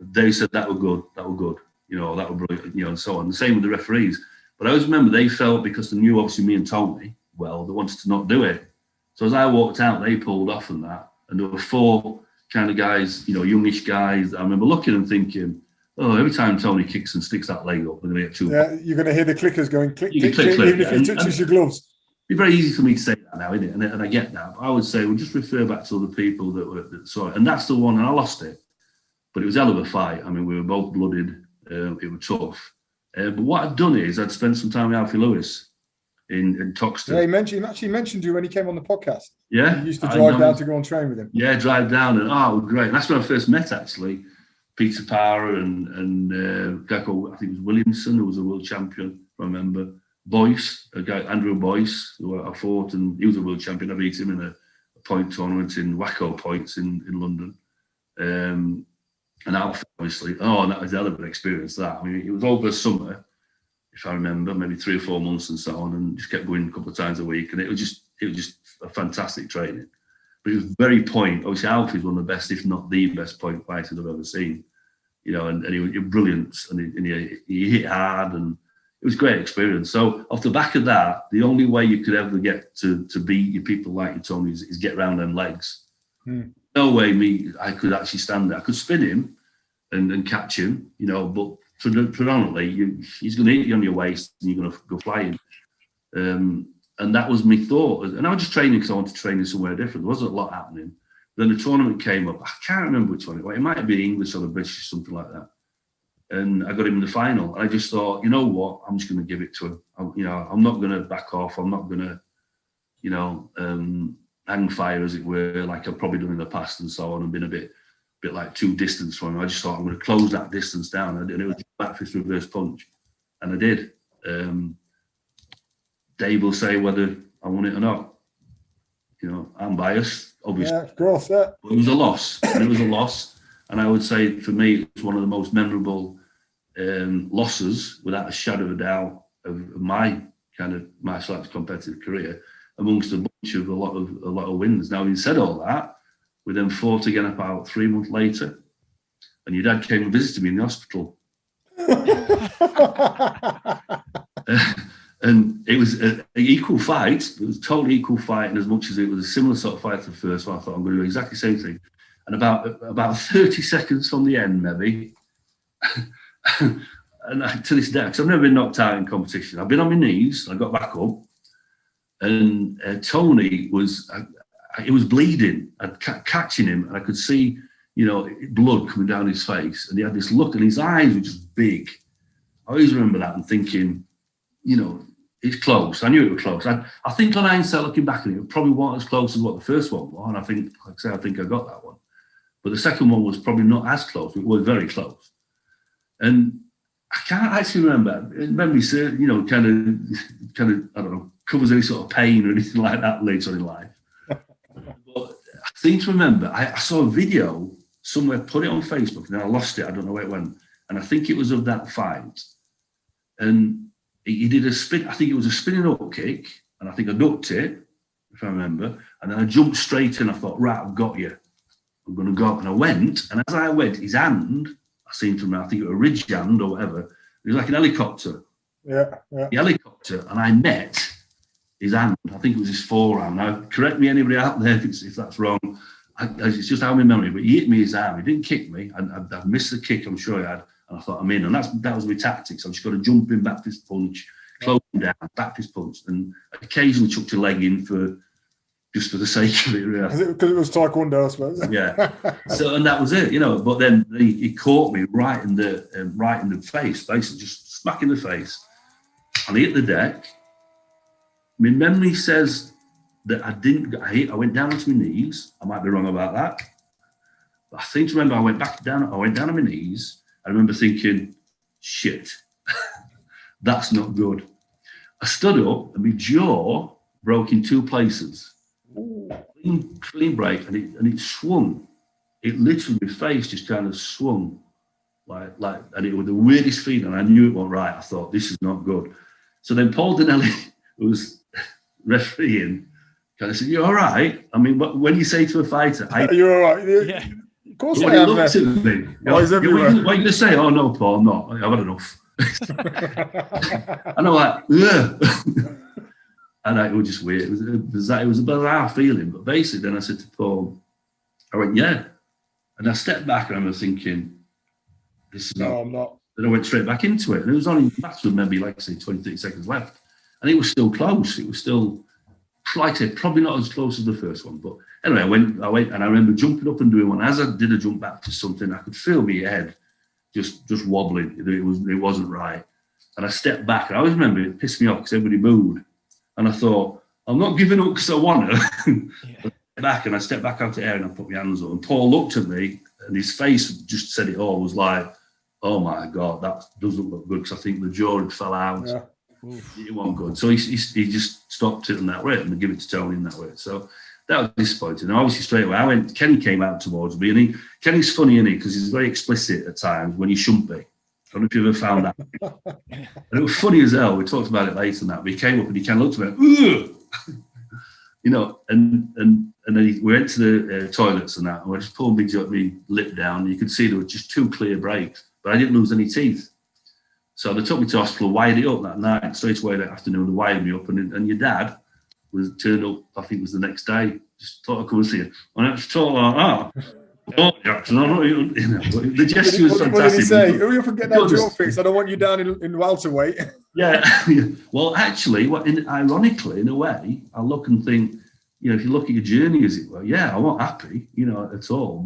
If Dave said that were good, that were good. That were brilliant, and so on. The same with the referees. But I always remember they felt, because they knew obviously me and Tony well, they wanted to not do it. So as I walked out, they pulled off and that. And there were 4 kind of guys, youngish guys. I remember looking and thinking, oh, every time Tony kicks and sticks that leg up, we're going to get 2. Yeah, you're going to hear the clickers going click, click, click, even if he touches your gloves. It'd be very easy for me to say that now, isn't it? And I get that. But I would say, we'll just refer back to other people that saw it. And that's the one, and I lost it. But it was a hell of a fight. I mean, we were both blooded. It was tough. But what I'd done is I'd spent some time with Alfie Lewis in Toxteth. Yeah, he actually mentioned you when he came on the podcast. Yeah. He used to drive down to go and train with him. Yeah, drive down, and it was great. And that's when I first met, actually, Peter Parr and a guy called, I think it was Williamson, who was a world champion, I remember. Boyce, a guy, Andrew Boyce, who I fought, and he was a world champion. I beat him in a point tournament in Wacko Points in London. And Alf, obviously, and that was the other experience, that. I mean, it was over summer, if I remember, maybe 3 or 4 months and so on, and just kept going a couple of times a week, and it was just a fantastic training. But it was very point. Obviously, Alf is one of the best, if not the best point fighters I've ever seen. You know, and he was brilliant, and he hit hard, and it was a great experience. So off the back of that, the only way you could ever get to beat your people like you, Tony, is get around them legs. No way I could actually stand there. I could spin him and catch him, you know, but predominantly he's going to hit you on your waist and you're going to go flying. And that was my thought. And I was just training because I wanted to train in somewhere different. There wasn't a lot happening. Then the tournament came up. I can't remember which one it was. It might have been English or the British, something like that. And I got him in the final. And I just thought, you know what? I'm just going to give it to him. I'm not going to back off. I'm not going to, hang fire, as it were, like I've probably done in the past and so on, and been a bit like too distant from him. I just thought I'm going to close that distance down. And it was back fist reverse punch. And I did. Dave will say whether I won it or not. You know, I'm biased, obviously. Yeah, of course, yeah. But it was a loss. And it was a loss. And I would say, for me, it's one of the most memorable losses, without a shadow of a doubt, of my kind of martial arts competitive career, amongst a bunch of a lot of wins. Now, having said all that, we then fought again about 3 months later, and your dad came and visited me in the hospital. And it was an equal fight. It was a totally equal fight, and as much as it was a similar sort of fight to the first one, I thought I'm going to do exactly the same thing. And about 30 seconds from the end, maybe, and to this day, because I've never been knocked out in competition, I've been on my knees, I got back up, and Tony was bleeding. I'd catching him, and I could see, you know, blood coming down his face, and he had this look, and his eyes were just big. I always remember that and thinking, you know, it's close. I knew it was close. I think on hindsight, looking back at it probably wasn't as close as what the first one was, and I think, like I say, I think I got that one. But the second one was probably not as close. It was very close. And I can't actually remember. Memory, you know, kind of, I don't know, covers any sort of pain or anything like that later in life. But I seem to remember, I saw a video somewhere, put it on Facebook, and then I lost it. I don't know where it went. And I think it was of that fight. And he did a spin. I think it was a spinning up kick, and I think I ducked it, if I remember. And then I jumped straight in. I thought, right, I've got you. I'm going to go. And I went, and as I went, his hand, I seem to remember, I think it was a ridge hand or whatever. It was like an helicopter. Yeah. The helicopter, and I met his hand. I think it was his forearm. Now, correct me, anybody out there, if that's wrong. It's just out of my memory, but he hit me his arm. He didn't kick me. I missed the kick, I'm sure he had. And I thought, I'm in. And that was my tactics. I just got to jump in, back fist punch, close him down, back fist punch, and occasionally chucked a leg in just for the sake of it, really. Because it was Taekwondo, I suppose. Yeah. So, and that was it, you know. But then he caught me right in the face, basically just smack in the face. And he hit the deck. My memory says that I went down onto my knees. I might be wrong about that. But I seem to remember I went down on my knees. I remember thinking, shit, that's not good. I stood up and my jaw broke in 2 places. Clean break, and it swung. It literally, my face just kind of swung, like, and it was the weirdest feeling. I knew it wasn't right. I thought, this is not good. So then Paul Dinelli, who was refereeing, kind of said, "You all right?" I mean, when you say to a fighter, "You're all right," yeah. Of course, I am. What are you going to say? "Oh no, Paul, I'm not. I've had enough." And I'm like, yeah. And it was just weird. It was a bizarre feeling. But basically, then I said to Paul, I went, yeah. And I stepped back and I was thinking, this is not. No, I'm not. Then I went straight back into it. And it was only a matter of maybe, like I say, 20, 30 seconds left. And it was still close. It was still, like I say, probably not as close as the first one. But anyway, I went, and I remember jumping up and doing one. As I did a jump back to something, I could feel my head just wobbling. It wasn't right. And I stepped back. And I always remember it pissed me off because everybody booed. And I thought, I'm not giving up because I want to. Yeah. Back, and I stepped back out of the air and I put my hands up. And Paul looked at me And his face just said it all. Was like, oh my God, that doesn't look good, because I think the jaw had fell out. Yeah. It wasn't good. So he just stopped it in that way and give it to Tony in that way. So that was disappointing. And obviously straight away, Kenny came out towards me, and Kenny's funny, isn't he? Because he's very explicit at times when he shouldn't be. I don't know if you ever found that. And it was funny as hell. We talked about it later and that, but he came up and he kind of looked at me, ugh! You know, and then we went to the toilets and that, and I just pulled my lip down, and you could see there were just 2 clear breaks, but I didn't lose any teeth. So they took me to hospital, wired it up that night, straight away that afternoon, they wired me up, and your dad was turned up, I think it was the next day, just thought I'd come and see you. And I just thought like, oh, Jackson, I don't know, you know, the gesture was fantastic. What did he say? Hurry up and get that jaw fixed. I don't want you down in welterweight. Yeah. Well, actually, ironically, in a way, I look and think, you know, if you look at your journey, as it were, yeah, I wasn't happy, you know, at all.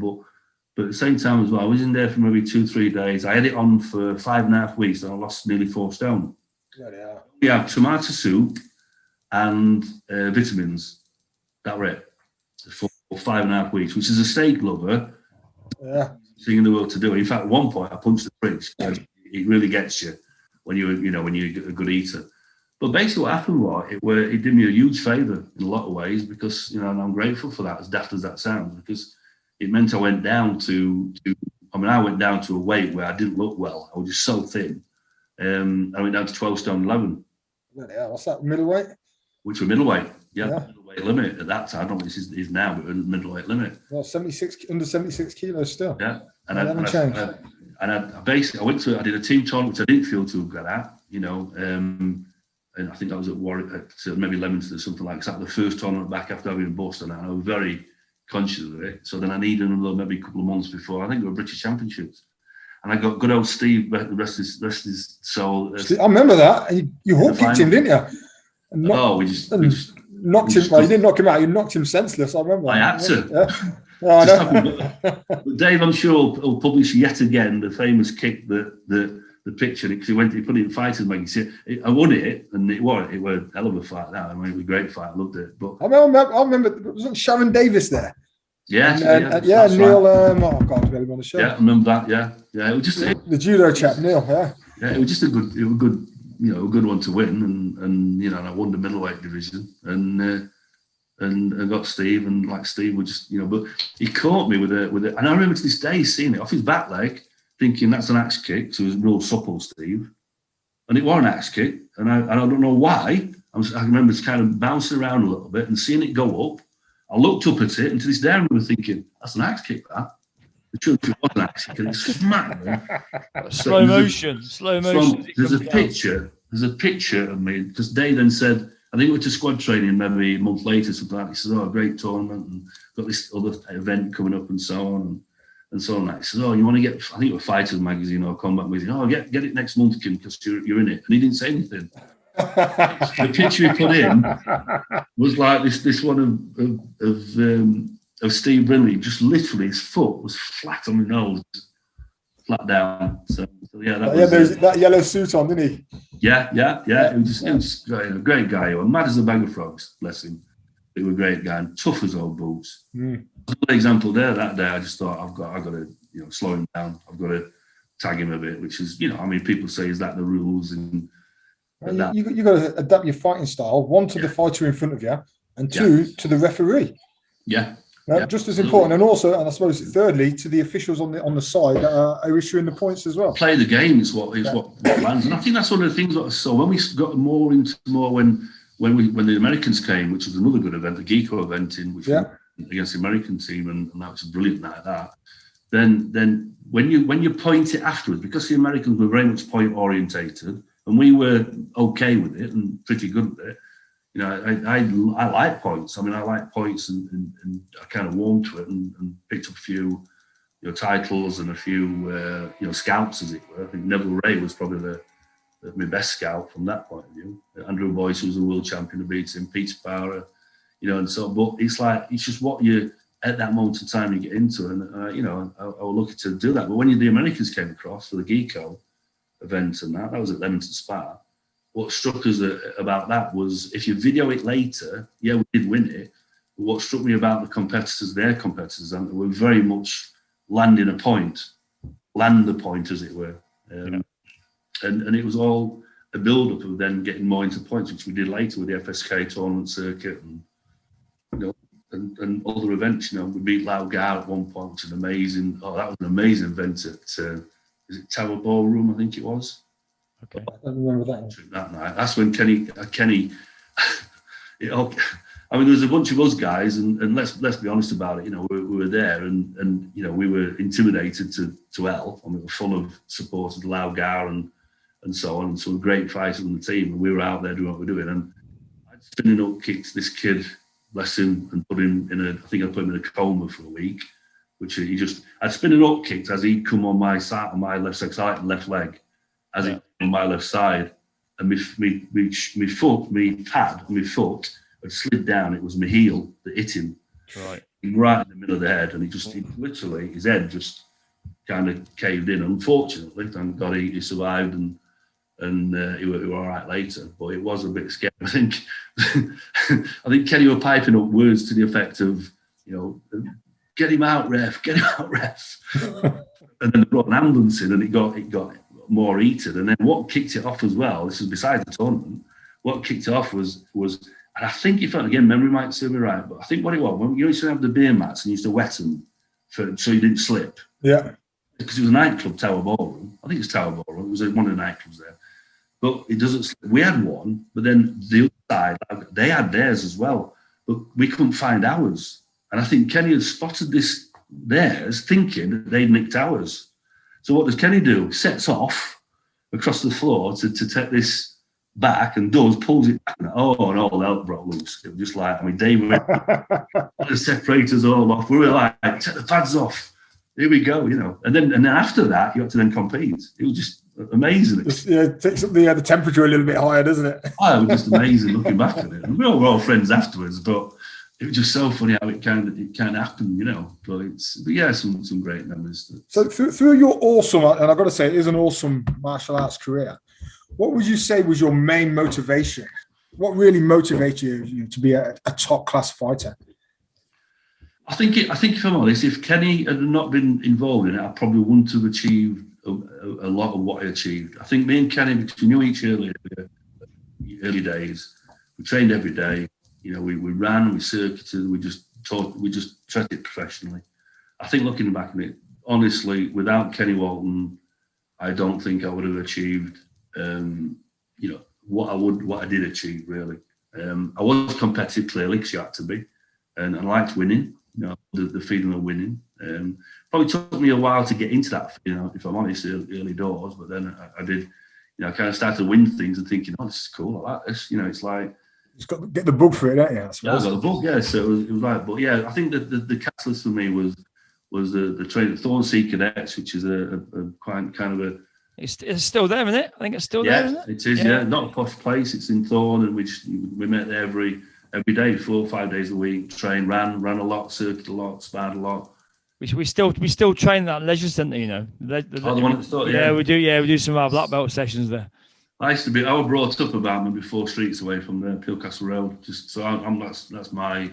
But at the same time as well, I was in there for maybe 2-3 days. I had it on for 5.5 weeks, and I lost nearly 4 stone. Yeah. We had tomato soup and vitamins. That were it for 5.5 weeks, which is a steak lover. Yeah. Thing in the world to do. In fact, at one point, I punched the fridge. It really gets you when you're a good eater. But basically, what happened was it did me a huge favour in a lot of ways, because, you know, and I'm grateful for that, as daft as that sounds, because it meant I went down to a weight where I didn't look well. I was just so thin. I went down to 12 stone 11. Yeah, what's that, middleweight? Which were middleweight. Yeah. Middleweight limit at that time. I don't know if this is now, but middleweight limit. Well, under 76 kilos still. Yeah. And I went to, I did a team tournament, which I didn't feel too good at, you know, and I think I was at Warwick, at maybe Leamington or something like that. The first tournament back after having a bust, and I was very conscious of it. So then I needed another maybe a couple of months before, I think it were British Championships. And I got good old Steve, the rest of his soul. I remember that. You hook kicked him, didn't you? We just knocked him. Well, you didn't knock him out. You knocked him senseless. I remember. I had to. Yeah. Oh, I know. But Dave, I'm sure, will publish yet again the famous kick, the picture, because he put it in Fighters magazine. I won it, and it was a hell of a fight. That, I mean, it was a great fight. I loved it. But I remember. Wasn't Sharon Davis there? Yeah, Neil. Right. Oh God, we had him on the show. Yeah, I remember that. Yeah. It was just the judo chap, Neil. Yeah, it was just a good, you know, a good one to win, and you know, and I won the middleweight division, and I got Steve, and like Steve would just, you know, but he caught me with it, and I remember to this day seeing it off his back leg, thinking that's an axe kick. So it was real supple, Steve, and it was an axe kick, and I don't know why. I remember kind of bouncing around a little bit and seeing it go up. I looked up at it, and to this day I remember thinking, that's an axe kick, that. The truth was an axe kick, and it smacked me. Slow motion. There's a picture of me, because Dave then said, I think we went to squad training maybe a month later, something like that. He says, oh, great tournament, and got this other event coming up, and so on, and so on. He says, oh, you want to get, I think it was Fighters magazine or Combat magazine. Oh, get it next month, Kim, because you're in it. And he didn't say anything. The picture he put in was like this one of Steve Brindley. Just literally, his foot was flat on the nose, flat down. So yeah, that yellow suit on, didn't he? Yeah. It was a great guy. He was mad as a bag of frogs, bless him. He was a great guy and tough as old boots. Another example there that day, I just thought I've got to, you know, slow him down. I've got to tag him a bit, which is, you know, I mean, people say, is that the rules? And you got to adapt your fighting style, one to the fighter in front of you, and two to the referee. Yeah. Just as important, and also, and I suppose thirdly, to the officials on the side that are issuing the points as well. Play the game is what lands, and I think that's one of the things that I saw when we got more into when the Americans came, which was another good event, the Geeko event against the American team, and that was a brilliant night. Then when you point it afterwards, because the Americans were very much point orientated, and we were okay with it and pretty good with it. You know, I like points. I mean, I like points, and I kind of warmed to it and picked up a few, you know, titles and a few, you know, scalps, as it were. I think Neville Ray was probably my best scalp from that point of view. Andrew Boyce, who was a world champion, to beat him. Peter Power, you know, and so. But it's just what you at that moment in time you get into, and you know, I was lucky to do that. But when the Americans came across for the Geeko event, and that was at Leamington Spa. What struck us about that was, if you video it later, yeah, we did win it. But what struck me about their competitors, and they were very much landing a point, land the point, as it were. And it was all a build-up of then getting more into points, which we did later with the FSK tournament circuit and, you know, and other events. You know, we beat Laogar at one point, which was amazing. Oh, that was an amazing event at, is it Tower Ballroom, I think it was? Okay. I don't remember that one. That night. That's when Kenny it all, I mean, there was a bunch of us guys, and let's be honest about it. You know, we were there, and you know, we were intimidated to hell. I mean, we were full of supporters, Laogar and so on, and some great fighters on the team. And we were out there doing what we were doing. And I'd spinning up kicked this kid, bless him, and put him in I think I put him in a coma for a week, which I'd spinning up kicked as he'd come on my side, on my left side, left leg, as he on my left side, and my foot had slid down. It was my heel that hit him right in the middle of the head, and he literally, his head just kind of caved in. Unfortunately, thank God he survived, and he were all right later. But it was a bit scary. I think Kenny were piping up words to the effect of, you know, get him out, ref, get him out, ref. And then they brought an ambulance in, and it got more heated. And then what kicked it off as well, this is besides the tournament, what kicked it off was, and I think, if again, memory might serve me right, but I think what it was, when you used to have the beer mats and you used to wet them so you didn't slip. Yeah. Because it was a nightclub, Tower Ballroom. I think it's Tower Ballroom. It was one of the nightclubs there. But it doesn't slip. We had one, but then the other side, they had theirs as well, but we couldn't find ours. And I think Kenny had spotted theirs, thinking that they'd nicked ours. So what does Kenny do? Sets off across the floor to take this back, and pulls it back. And all hell broke loose. It was just like, I mean, David the separators all off. We were like, take the pads off. Here we go, you know. And then after that, you had to then compete. It was just amazing. It takes up the temperature a little bit higher, doesn't it? Oh, it was just amazing looking back at it. And we were all friends afterwards, but it was just so funny how it kind of happened, you know. But yeah, some great memories. So through your awesome, and I've got to say, it is an awesome martial arts career. What would you say was your main motivation? What really motivated you to be a top class fighter? I think if I'm honest, if Kenny had not been involved in it, I probably wouldn't have achieved a lot of what I achieved. I think me and Kenny, because we knew each other early days, we trained every day. You know, we ran, we circuited, we just treated it professionally. I think looking back on it, honestly, without Kenny Walton, I don't think I would have achieved, you know, what I did achieve really. I was competitive clearly, because you had to be, and I liked winning. You know, the feeling of winning. Probably took me a while to get into that, you know, if I'm honest, early doors. But then I did, you know, I kind of started to win things and thinking, oh, this is cool. I like this. You know, it's like, you've got to get the bug for it, don't you? Yeah, I got the bug. Yeah, so it was like, but yeah, I think that the catalyst for me was the training Thorn Sea Cadets, which is a quite kind of a. It's still there, isn't it? I think it's still there, isn't it? It is. Yeah, not a posh place. It's in Thorn, and we met there every day, 4 or 5 days a week. Train, ran a lot, circuit a lot, sparred a lot. We still train that leisure centre, you know. The one at the start, yeah, we do. Yeah, we do some of our black belt sessions there. I was brought up about maybe 4 streets away from the Pilcastle Road. Just so that's my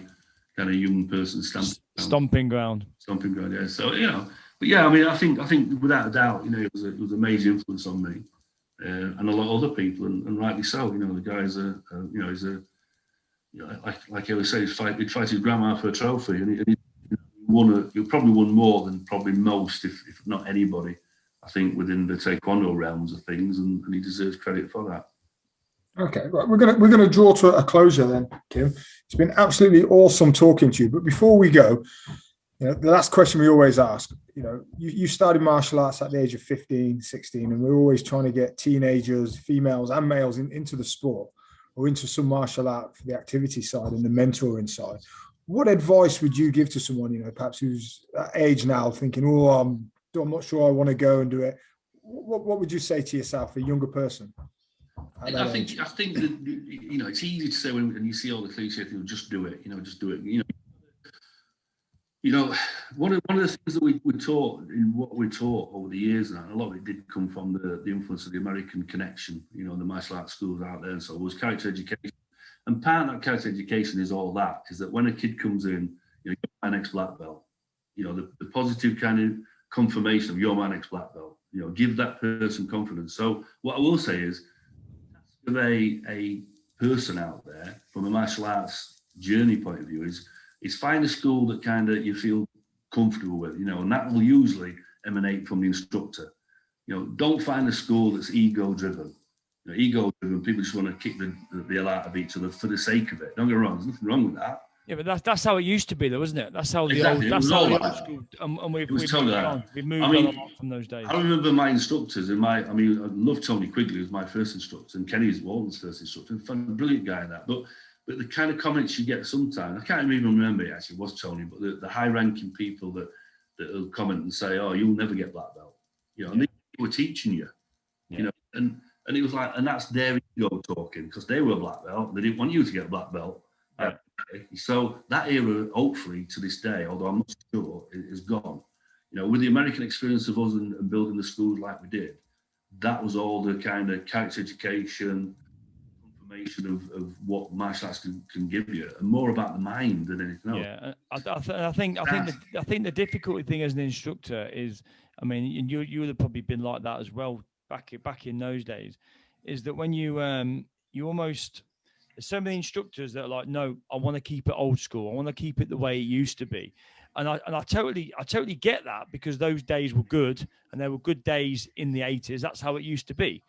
kind of young person stomping ground. Stomping ground, yeah. So you know, but yeah, I mean, I think without a doubt, you know, it was a major influence on me, and a lot of other people, and rightly so. You know, the guy's like I always say, he'd fight his grandma for a trophy, and he probably won more than probably most, if not anybody, I think, within the Taekwondo realms of things, and he deserves credit for that. Okay, right. We're gonna draw to a closure then, Kim. It's been absolutely awesome talking to you. But before we go, you know, the last question we always ask, you know, you started martial arts at the age of 15, 16, and we're always trying to get teenagers, females and males into the sport or into some martial art for the activity side and the mentoring side. What advice would you give to someone, you know, perhaps who's at age now thinking, oh, I'm not sure I want to go and do it? What would you say to yourself, a younger person? I think that, you know, it's easy to say when you see all the cliche things, just do it, you know, just do it. You know, one of the things that we taught in what we taught over the years, and a lot of it did come from the influence of the American connection, you know, the martial arts schools out there. And so it was character education. And part of that character education is all that, is that when a kid comes in, you know, you're my next black belt. you know, the positive kind of confirmation of you're my next black belt. You know, give that person confidence. So what I will say is, if a person out there from a martial arts journey point of view is find a school that kind of you feel comfortable with, you know, and that will usually emanate from the instructor. You know, don't find a school that's ego driven. You know, ego driven, people just want to kick the hell out of each other for the sake of it. Don't get me wrong, there's nothing wrong with that. Yeah, but that's how it used to be, though, wasn't it? That's how the Exactly. old, that's how the old Like school, and we've moved totally on. We've moved on a lot from those days. I remember my instructors I love Tony Quigley, who was my first instructor, and Kenny's Walton's first instructor. A brilliant guy in that. But the kind of comments you get sometimes, I can't even remember it actually was Tony, but the high-ranking people that will comment and say, "Oh, you'll never get black belt," you know, and they were teaching you, you know, and it was like, and that's their ego talking, because they were a black belt, and they didn't want you to get a black belt. Yeah. So that era, hopefully to this day, although I'm not sure, is gone. You know, with the American experience of us and building the schools like we did, that was all the kind of character education, confirmation of what martial arts can give you, and more about the mind than anything else. Yeah, I think the difficulty thing as an instructor is, I mean, and you would have probably been like that as well back in those days, is that when you almost, there's so many instructors that are like, no, I want to keep it old school. I want to keep it the way it used to be. And I totally get that, because those days were good, and there were good days in the 80s. That's how it used to be.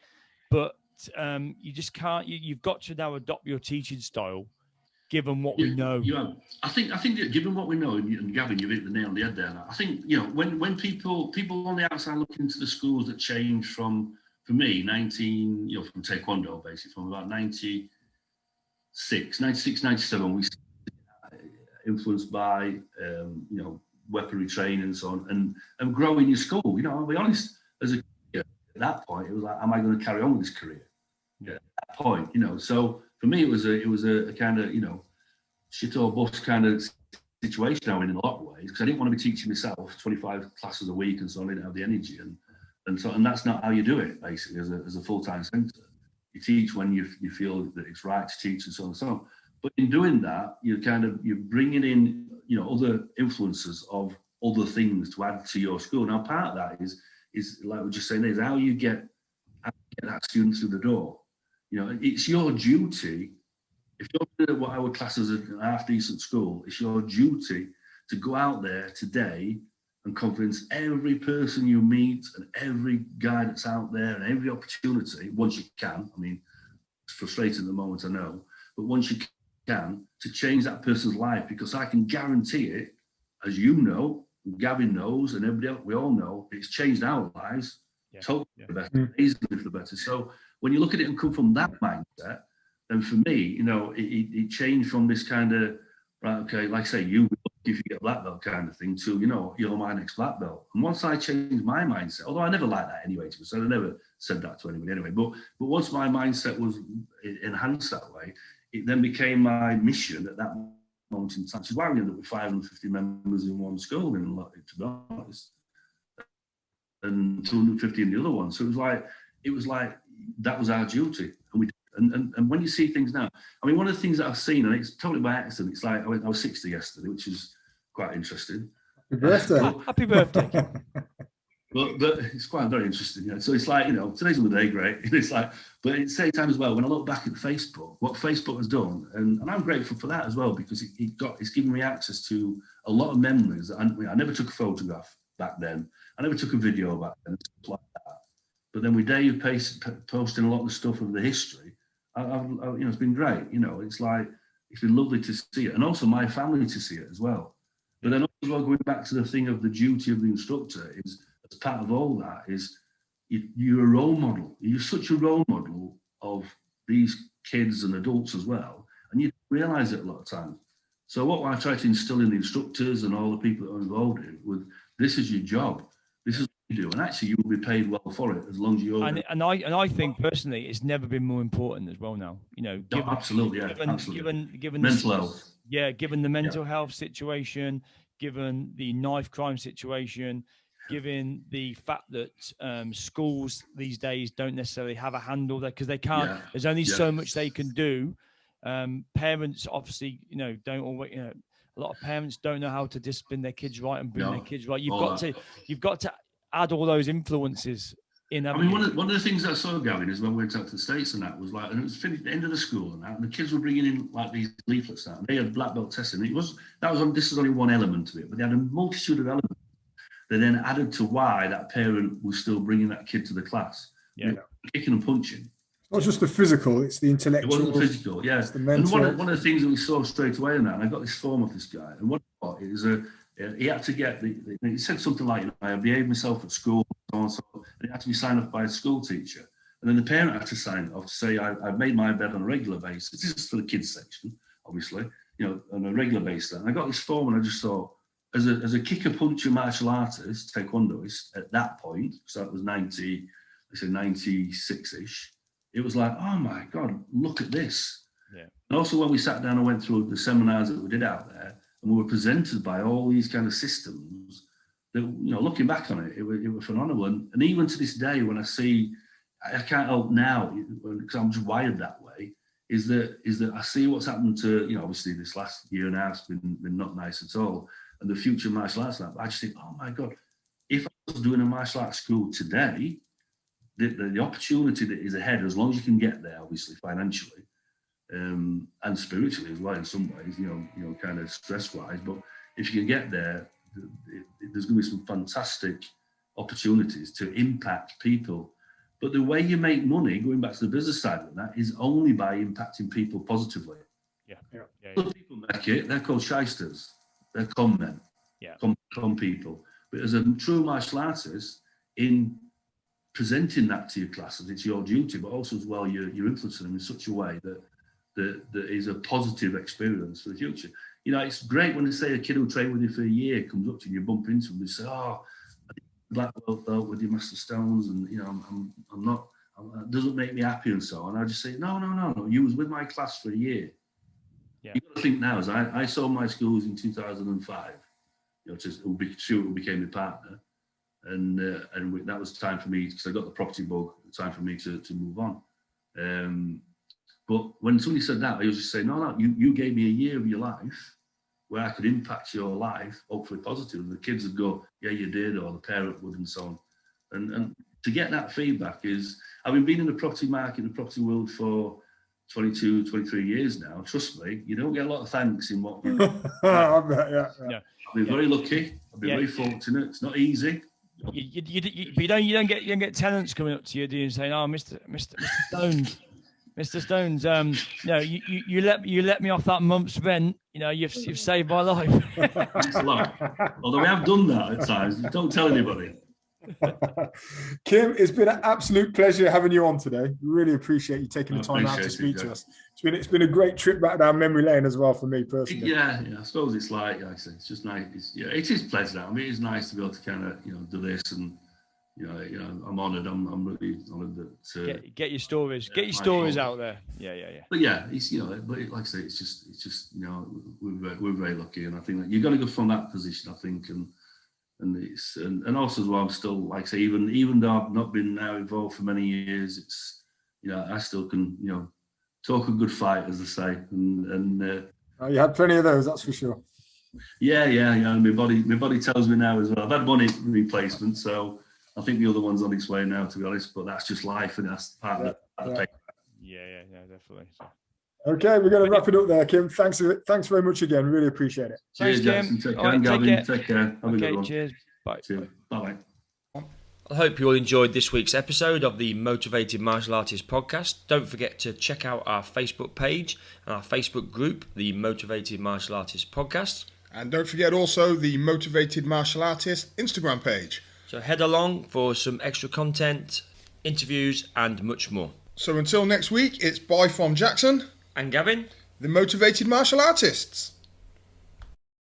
But you just can't, you've got to now adopt your teaching style, given what we know. Yeah, I think that given what we know, and Gavin, you've hit the nail on the head there. Now, I think, you know, when people on the outside look into the schools that changed from, for me, from Taekwondo, basically, from about 96, 97, we influenced by, weaponry training and so on, and growing your school. You know, I'll be honest, as a kid, at that point, it was like, am I going to carry on with this career? Yeah, at that point, you know, so for me, it was a kind of, you know, shit or bust kind of situation I was in a lot of ways, because I didn't want to be teaching myself 25 classes a week, and so I didn't have the energy, and that's not how you do it, basically, as a full-time centre. You teach when you feel that it's right to teach, and so on and so on. But in doing that, you're bringing in, you know, other influences of other things to add to your school. Now, part of that is like we're just saying, is how you get that student through the door. You know, it's your duty. If you're doing what I would class as a half-decent school, it's your duty to go out there today and convince every person you meet and every guy that's out there and every opportunity, once you can. I mean, it's frustrating at the moment, I know, but once you can, to change that person's life, because I can guarantee it, as you know, Gavin knows, and everybody else, we all know, it's changed our lives. Totally the better, easily for the better. So when you look at it and come from that mindset, then for me, you know, it changed from this kind of, right, okay, like I say, you if you get a black belt kind of thing, to, you know, you're my next black belt. And once I changed my mindset, although I never liked that anyway, so I never said that to anybody anyway, but once my mindset was enhanced that way, it then became my mission at that moment in time. So why we ended up with 550 members in one school, in to be honest, and 250 in the other one. So it was like that was our duty, and we. And when you see things now, I mean, one of the things that I've seen, and it's totally by accident, it's like I was 60 yesterday, which is quite interesting. Happy birthday! Happy birthday! But it's quite very interesting. You know? So it's like, you know, today's another day, great. It's like, but at the same time as well, when I look back at Facebook, what Facebook has done, and I'm grateful for that as well, because it's given me access to a lot of memories. I never took a photograph back then. I never took a video back then, stuff like that. But then with Dave posting a lot of the stuff of the history, you know, it's been great. You know, it's been lovely to see it, and also my family to see it as well. But then also going back to the thing of the duty of the instructor is, as part of all that, is you're a role model. You're such a role model of these kids and adults as well, and you don't realise it a lot of times. So what I try to instill in the instructors and all the people that are involved in, with this is your job. This is do, and actually you will be paid well for it as long as you're. And I think personally, it's never been more important as well now. You know, given, absolutely, yeah, absolutely. Given mental health, given the mental health situation, given the knife crime situation, given the fact that schools these days don't necessarily have a handle there because they can't. Yeah. There's only so much they can do. Parents obviously, you know, don't always. You know, a a lot of parents don't know how to discipline their kids right and bring their kids right. You've got to add all those influences in. I mean, one of the things I saw, Gavin, is when we went out to the States and that was like, and it was finished the end of the school and that, and the kids were bringing in like these leaflets and they had black belt testing. This is only one element of it, but they had a multitude of elements that then added to why that parent was still bringing that kid to the class. Yeah. Kicking and punching. Not just the physical, it's the intellectual. It wasn't the physical, yeah. It's the mental. And one of the things that we saw straight away in that, and I got this form off this guy, and what I got is he had to get, he said something like, I behaved myself at school, and so on, and it had to be signed off by a school teacher. And then the parent had to sign it off to say, I've made my bed on a regular basis. This is for the kids section, obviously, on a regular basis. And I got this form and I just thought, as a kicker puncher martial artist, taekwondoist, at that point, so that was 96-ish, it was like, oh my God, look at this. Yeah. And also when we sat down and went through the seminars that we did out there, and we were presented by all these kind of systems that, looking back on it, it was phenomenal. And even to this day, when I see, I can't help now, because I'm just wired that way, is that I see what's happened to, obviously this last year and a half has been not nice at all. And the future martial arts lab, I just think, oh my God, if I was doing a martial arts school today, the opportunity that is ahead, as long as you can get there, obviously financially, and spiritually as well in some ways, kind of stress-wise, but if you can get there, there's going to be some fantastic opportunities to impact people. But the way you make money, going back to the business side of that, is only by impacting people positively. Yeah. Other people make it, they're called shysters. They're con men, con people. But as a true martial artist, in presenting that to your classes, it's your duty, but also as well, you're influencing them in such a way that is a positive experience for the future. It's great when they say a kid who trained with you for a year comes up to you and you bump into them and say, oh, I did black belt with your Master Stones, and I'm not, it doesn't make me happy and so on. I just say, no, you was with my class for a year. Yeah. You've got to think now, as I sold my schools in 2005, who became my partner, and that was time for me, because I got the property bug, time for me to move on. But when somebody said that, I used to say, no, you gave me a year of your life where I could impact your life, hopefully positive. And the kids would go, yeah, you did, or the parent would, and so on. And to get that feedback is, I've been in the property market, the property world for 22, 23 years now. Trust me, you don't get a lot of thanks in what you do. I bet, yeah. I've been very lucky. I've been very fortunate. It's not easy. You don't get tenants coming up to you, do you, saying, "Oh, Mr. Stones, Mr. Stones, you let me off that month's rent. You've saved my life." It's a lot. Although we have done that at times. Don't tell anybody. Kim, it's been an absolute pleasure having you on today. Really appreciate you taking the time out to speak to us. It's been a great trip back down memory lane as well for me personally. Yeah. I suppose it's like I said, it's just nice. It is pleasant. I mean, it's nice to be able to kind of do this, and I'm honoured. I'm really honoured that get your stories, out there. Yeah. But yeah, it's but like I say, it's just we're very lucky, and I think that you've got to go from that position. I think and also as well, I'm still, like I say, even though I've not been now involved for many years, it's I still can talk a good fight, as they say, and you had plenty of those, that's for sure. Yeah. My body tells me now as well. I've had one replacement, so I think the other one's on its way now, to be honest. But that's just life, and that's part of the pain. Yeah, definitely. So. Okay, we're going to wrap it up there, Kim. Thanks very much again. Really appreciate it. Thanks, Kim. Take care, Gavin. Take care. Have a good one. Cheers. Bye. Bye. I hope you all enjoyed this week's episode of the Motivated Martial Artist podcast. Don't forget to check out our Facebook page and our Facebook group, the Motivated Martial Artist podcast. And don't forget also the Motivated Martial Artist Instagram page. So head along for some extra content, interviews, and much more. So until next week, it's bye from Jackson and Gavin, the Motivated Martial Artists.